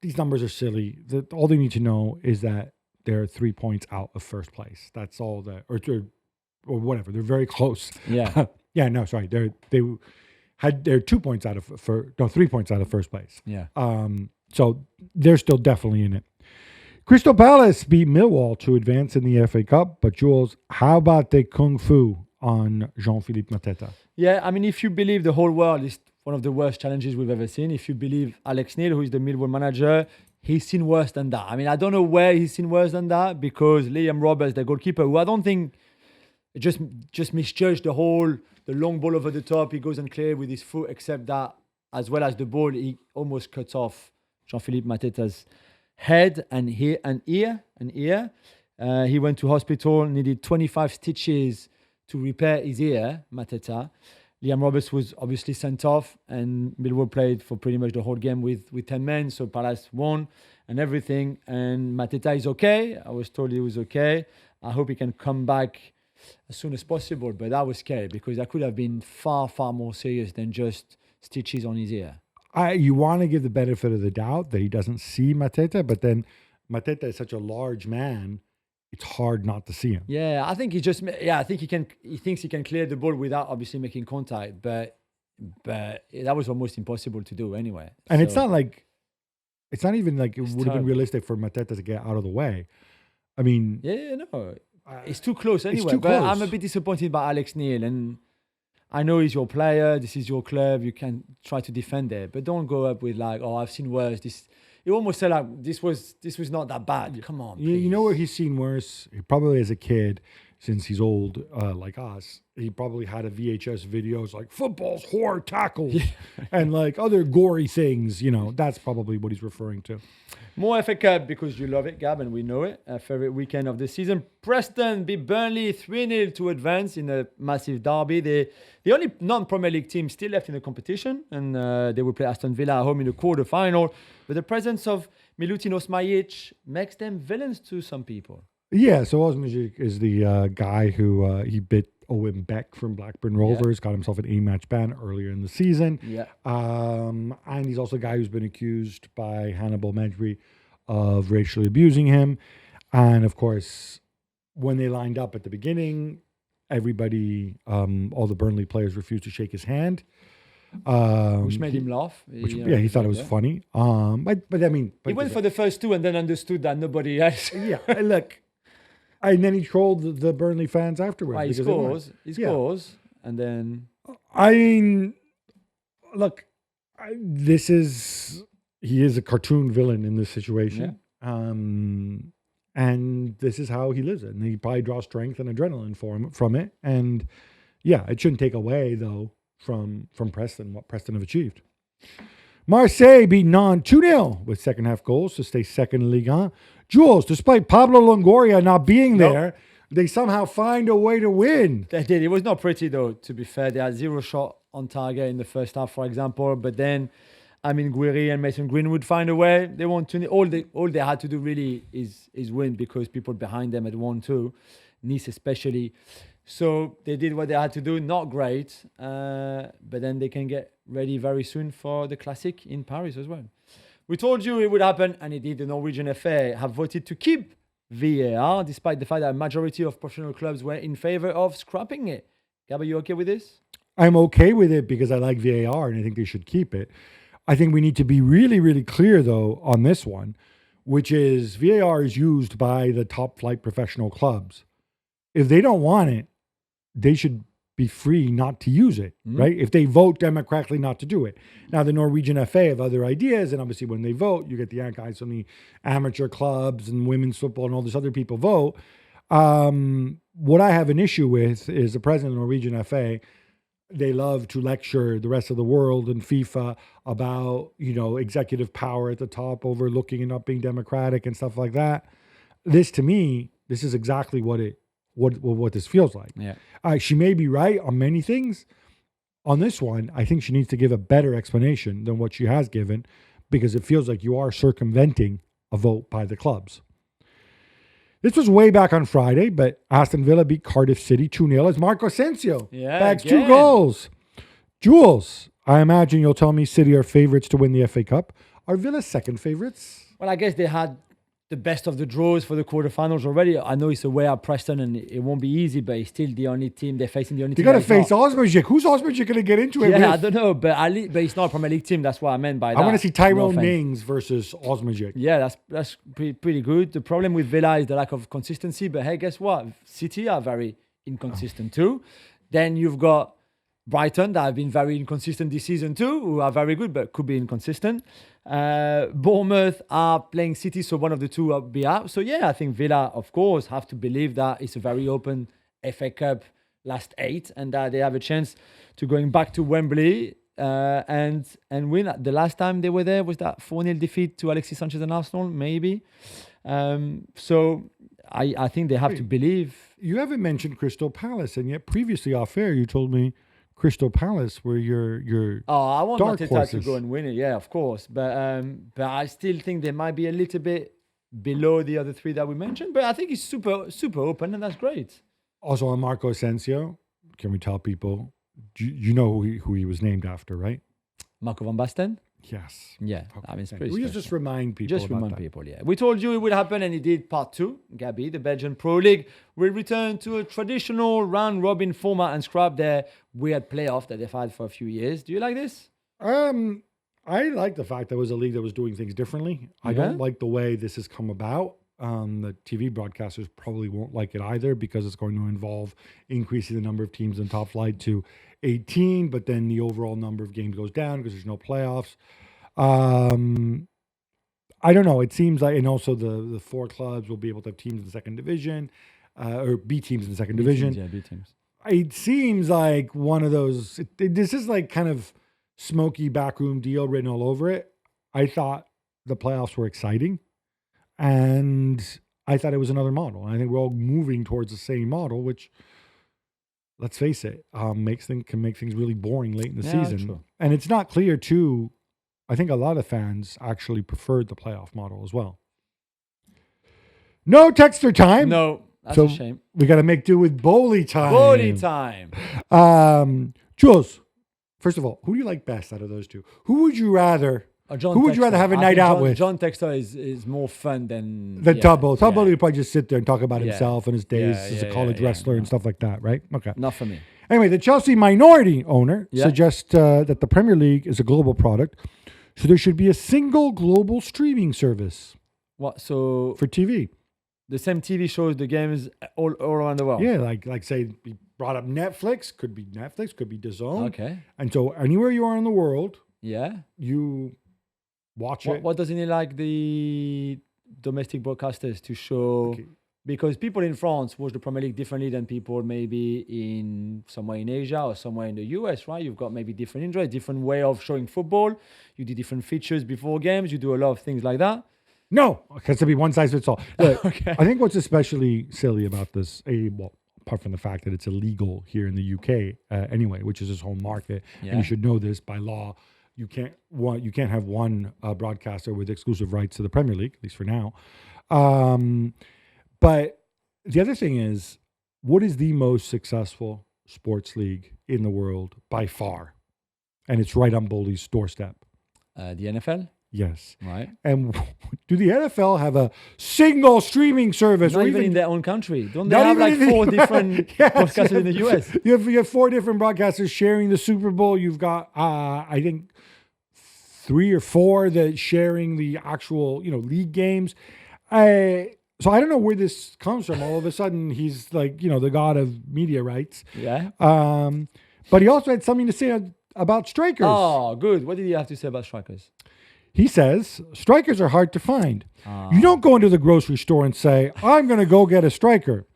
these numbers are silly. All they need to know is that they're 3 points out of first place. That's all that, or whatever. They're very close. Yeah. Sorry. They're 2 points out of 3 points out of first place. Yeah. So they're still definitely in it. Crystal Palace beat Millwall to advance in the FA Cup. But Jules, how about the kung fu on Jean-Philippe Mateta? Yeah, I mean, if you believe the whole world is one of the worst challenges we've ever seen, if you believe Alex Neil, who is the Millwall manager, he's seen worse than that. I mean, I don't know where he's seen worse than that, because Liam Roberts, the goalkeeper, who I don't think just misjudged the long ball over the top. He goes and clear with his foot, except that, as well as the ball, he almost cuts off Jean-Philippe Mateta's head and ear. He went to hospital, needed 25 stitches to repair his ear, Mateta. Liam Roberts was obviously sent off, and Millwall played for pretty much the whole game with 10 men, so Palace won and everything. And Mateta is okay. I was told he was okay. I hope he can come back as soon as possible, but that was scary, because that could have been far, far more serious than just stitches on his ear. You want to give the benefit of the doubt that he doesn't see Mateta, but then Mateta is such a large man, it's hard not to see him. Yeah, I think I think he thinks he can clear the ball without obviously making contact, but that was almost impossible to do anyway. And it's not even like it would have been realistic for Mateta to get out of the way. I mean, it's too close anyway. It's too but close. I'm a bit disappointed by Alex Neil, and I know he's your player. This is your club. You can try to defend it, but don't go up with like, "Oh, I've seen worse." You almost said like, "This was not that bad." Come on, you know where he's seen worse? Probably as a kid, since he's old like us. He probably had a VHS videos like football's whore tackles and like other gory things. You know, that's probably what he's referring to. More FA Cup, because you love it, Gab, and we know it. Favorite weekend of the season. Preston beat Burnley 3-0 to advance in a massive derby. The only non-Premier League team still left in the competition, and they will play Aston Villa at home in the quarter-final. But the presence of Milutin Osmajic makes them villains to some people. Yeah, so Osmajic is the guy who he bit Owen Beck from Blackburn Rovers, got himself an 8-match ban earlier in the season. Yeah. And he's also a guy who's been accused by Hannibal Mejbri of racially abusing him. And of course, when they lined up at the beginning, everybody, all the Burnley players refused to shake his hand. Which made him laugh. He thought it was funny. But I mean... He went for the first two and then understood that nobody else... Yeah, look... And then he trolled the Burnley fans afterwards. Right, he scores, and then... I mean, look, he is a cartoon villain in this situation. Yeah. And this is how he lives it. And he probably draws strength and adrenaline from it. And yeah, it shouldn't take away, though, from Preston, what Preston have achieved. Marseille beat Nantes 2-0 with second half goals to stay second in Ligue 1. Jules, despite Pablo Longoria not being there, they somehow find a way to win. They did. It was not pretty, though, to be fair. They had 0 shot on target in the first half, for example. But then, Guiri and Mason Greenwood find a way. They won 2. All they had to do really is win, because people behind them had won too. Nice especially. So they did what they had to do. Not great. But then they can get ready very soon for the Classic in Paris as well. We told you it would happen, and it did. The Norwegian FA have voted to keep VAR, despite the fact that a majority of professional clubs were in favor of scrapping it. Gab, are you okay with this? I'm okay with it because I like VAR and I think they should keep it. I think we need to be really, really clear, though, on this one, which is VAR is used by the top flight professional clubs. If they don't want it, they should be free not to use it, right? If they vote democratically not to do it. Now, the Norwegian FA have other ideas, and obviously when they vote, you get the guys from the amateur clubs and women's football and all these other people vote. What I have an issue with is the president of the Norwegian FA. They love to lecture the rest of the world and FIFA about, executive power at the top, overlooking and not being democratic and stuff like that. This, to me, this is exactly what this feels like. Yeah. She may be right on many things. On this one, I think she needs to give a better explanation than what she has given, because it feels like you are circumventing a vote by the clubs. This was way back on Friday, but Aston Villa beat Cardiff City 2-0 as Marco Asensio bags 2 goals. Jules, I imagine you'll tell me City are favorites to win the FA Cup. Are Villa second favorites? Well, I guess they had the best of the draws for the quarterfinals already. I know it's away at Preston and it won't be easy, but it's still the only team they're facing. They got to face Osmajic. Who's Osmajic going to get into it with? I don't know, but it's not a Premier League team. That's what I meant by that. I want to see Tyrone Mings versus Osmajic. Yeah, that's pretty good. The problem with Villa is the lack of consistency. But hey, guess what? City are very inconsistent too. Then you've got Brighton that have been very inconsistent this season too, who are very good but could be inconsistent. Bournemouth are playing City, so one of the two will be out. So yeah, I think Villa, of course, have to believe that it's a very open FA Cup last 8 and that they have a chance to going back to Wembley and win. The last time they were there was that 4-0 defeat to Alexis Sanchez and Arsenal, maybe. So I think they have to believe. You haven't mentioned Crystal Palace, and yet previously off air you told me Crystal Palace were your I want dark Mateta horses to go and win it, yeah, of course. But I still think they might be a little bit below the other 3 that we mentioned. But I think it's super open, and that's great. Also on Marco Asensio, can we tell people, you know who he was named after, right? Marco van Basten? Yes. Yeah, Okay. I mean, it's pretty We special. just remind people Yeah. We told you it would happen, and it did. Part 2, Gabi, the Belgian Pro League, will return to a traditional round-robin format and scrap their weird playoff that they've had for a few years. Do you like this? I like the fact that it was a league that was doing things differently. I don't like the way this has come about. The TV broadcasters probably won't like it either, because it's going to involve increasing the number of teams in top flight to 18, but then the overall number of games goes down because there's no playoffs. I don't know. It seems like, and also the 4 clubs will be able to have teams in the second division, or B teams in the second division. B teams. It seems like one of those. This is like kind of smoky backroom deal written all over it. I thought the playoffs were exciting, and I thought it was another model. And I think we're all moving towards the same model, which, let's face it, can make things really boring late in the season. True. And it's not clear too. I think a lot of fans actually preferred the playoff model as well. No texter time. No, that's a shame. We got to make do with Bowley time. Bowley time. Jules, first of all, who do you like best out of those two? Who would you rather? Who would you rather have a night out with? John Textor is more fun than Tubbo. Tubbo would probably just sit there and talk about himself and his days as a college wrestler and stuff like that, right? Okay. Not for me. Anyway, the Chelsea minority owner suggests that the Premier League is a global product, so there should be a single global streaming service. What? So for TV, the same TV shows the games all around the world. Yeah, like say he brought up Netflix. Could be Netflix. Could be DAZN. Okay. And so anywhere you are in the world, you watch it. What doesn't he like the domestic broadcasters to show? Okay. Because people in France watch the Premier League differently than people maybe in somewhere in Asia or somewhere in the US, right? You've got maybe different interests, different way of showing football. You do different features before games. You do a lot of things like that. No, it has to be one size fits all. Look, okay. I think what's especially silly about this, apart from the fact that it's illegal here in the UK anyway, which is his home market, and you should know this by law. You can't have one broadcaster with exclusive rights to the Premier League, at least for now. But the other thing is, what is the most successful sports league in the world by far? And it's right on Bowley's doorstep. The NFL? Yes. Right. And do the NFL have a single streaming service? Not or even in their own country. Don't they Not have even like in the- 4 different Yes, broadcasters in the US? You have 4 different broadcasters sharing the Super Bowl. You've got, I think, 3 or 4 that sharing the actual, league games. So I don't know where this comes from. All of a sudden, he's like, the god of media rights. Yeah. But he also had something to say about strikers. Oh, good. What did you have to say about strikers? He says, strikers are hard to find. You don't go into the grocery store and say, I'm going to go get a striker.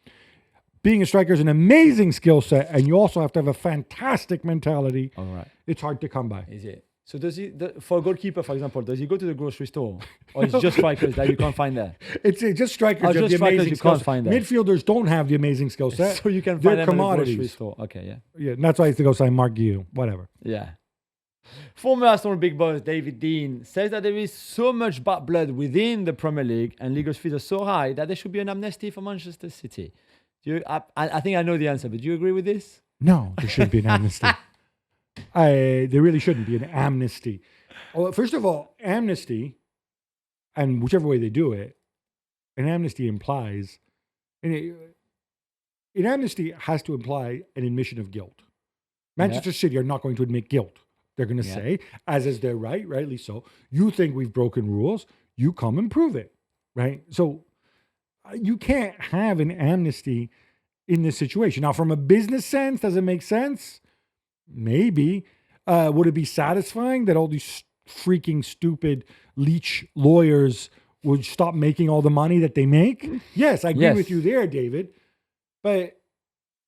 Being a striker is an amazing skill set, and you also have to have a fantastic mentality. All right. It's hard to come by. Is it? So does he, for a goalkeeper, for example, does he go to the grocery store? Or it's just strikers that you can't find there? It's just strikers. Oh, have just the strikers amazing you skill can't set. find there. Midfielders don't have the amazing skill set. So you can They're find them at the grocery commodities. store. Okay, yeah. Yeah, and that's why I used to go sign Mark Guillou, whatever. Yeah. Former Arsenal big boss David Dean says that there is so much bad blood within the Premier League and legal fees are so high that there should be an amnesty for Manchester City. I think I know the answer, but do you agree with this? No, there shouldn't be an amnesty. There really shouldn't be an amnesty. Well, first of all, amnesty, and whichever way they do it, an amnesty implies, an amnesty has to imply an admission of guilt. Manchester City are not going to admit guilt. They're going to say, as is their right, rightly so, you think we've broken rules, you come and prove it, right? So you can't have an amnesty in this situation. Now, from a business sense, does it make sense? Maybe. Would it be satisfying that all these freaking stupid leech lawyers would stop making all the money that they make? Yes, I agree with you there, David. But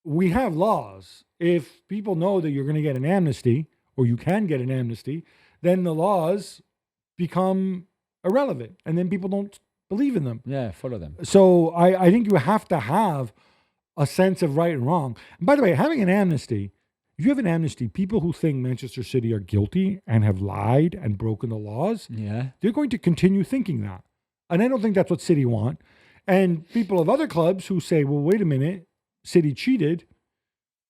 we have laws. If people know that you're going to get an amnesty, or you can get an amnesty, then the laws become irrelevant. And then people don't believe in them. Yeah, follow them. So I think you have to have a sense of right and wrong. And by the way, having an amnesty, if you have an amnesty, people who think Manchester City are guilty and have lied and broken the laws, they're going to continue thinking that. And I don't think that's what City want. And people of other clubs who say, well, wait a minute, City cheated,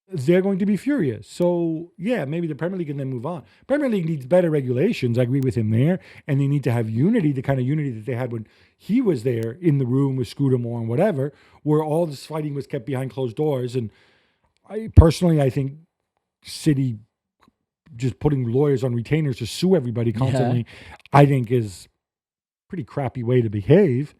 they're going to be furious. So, yeah, maybe the Premier League can then move on. Premier League needs better regulations. I agree with him there. And they need to have unity, the kind of unity that they had when he was there in the room with Scudamore and whatever, where all this fighting was kept behind closed doors. And I think City just putting lawyers on retainers to sue everybody constantly, I think is a pretty crappy way to behave.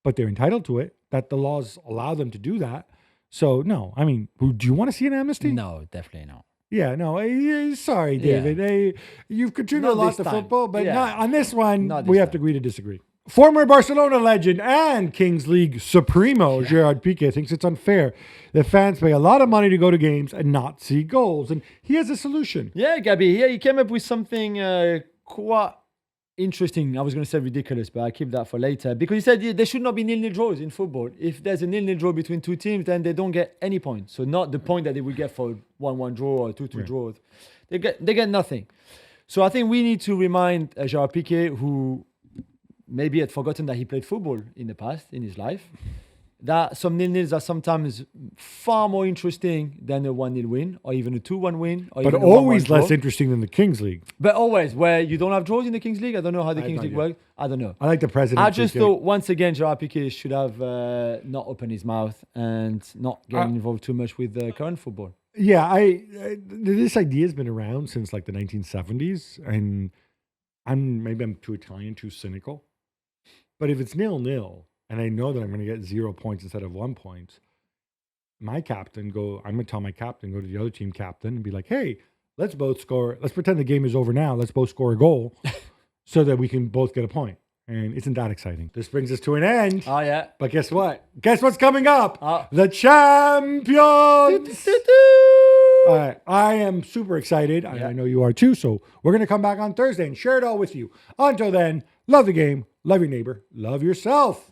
But they're entitled to it, that the laws allow them to do that. So, no, I mean, do you want to see an amnesty? No, definitely not. Yeah, no, sorry, David. You've contributed a lot to football, but not on this one, we have to agree to disagree. Former Barcelona legend and Kings League Supremo, Gerard Piqué, thinks it's unfair that fans pay a lot of money to go to games and not see goals. And he has a solution. Yeah, Gabby, he came up with something quite interesting. I was going to say ridiculous, but I'll keep that for later. Because he said there should not be nil-nil draws in football. If there's a nil-nil draw between two teams, then they don't get any points. So not the point that they would get for 1-1 draw or 2-2 draws. They get nothing. So I think we need to remind Gerard Piqué, who maybe had forgotten that he played football in the past, in his life, that some nil-nils are sometimes far more interesting than a 1-0 win or even a 2-1 win. Or but even always a 1-1 less draw. interesting than the Kings League. But always, where you don't have draws in the Kings League. I don't know how the Kings League works. I don't know. I like the president. I just thought, once again, Gerard Piqué should have not opened his mouth and not getting involved too much with current football. Yeah, this idea has been around since like the 1970s, and maybe I'm too Italian, too cynical. But if it's 0-0, and I know that I'm going to get 0 points instead of 1 point, I'm going to tell my captain, go to the other team captain and be like, hey, let's both score. Let's pretend the game is over now. Let's both score a goal so that we can both get a point. And isn't that exciting? This brings us to an end. Oh, yeah. But guess what? Guess what's coming up? The champions! All right. I am super excited. I know you are too. So we're going to come back on Thursday and share it all with you. Until then, love the game, love your neighbor, love yourself.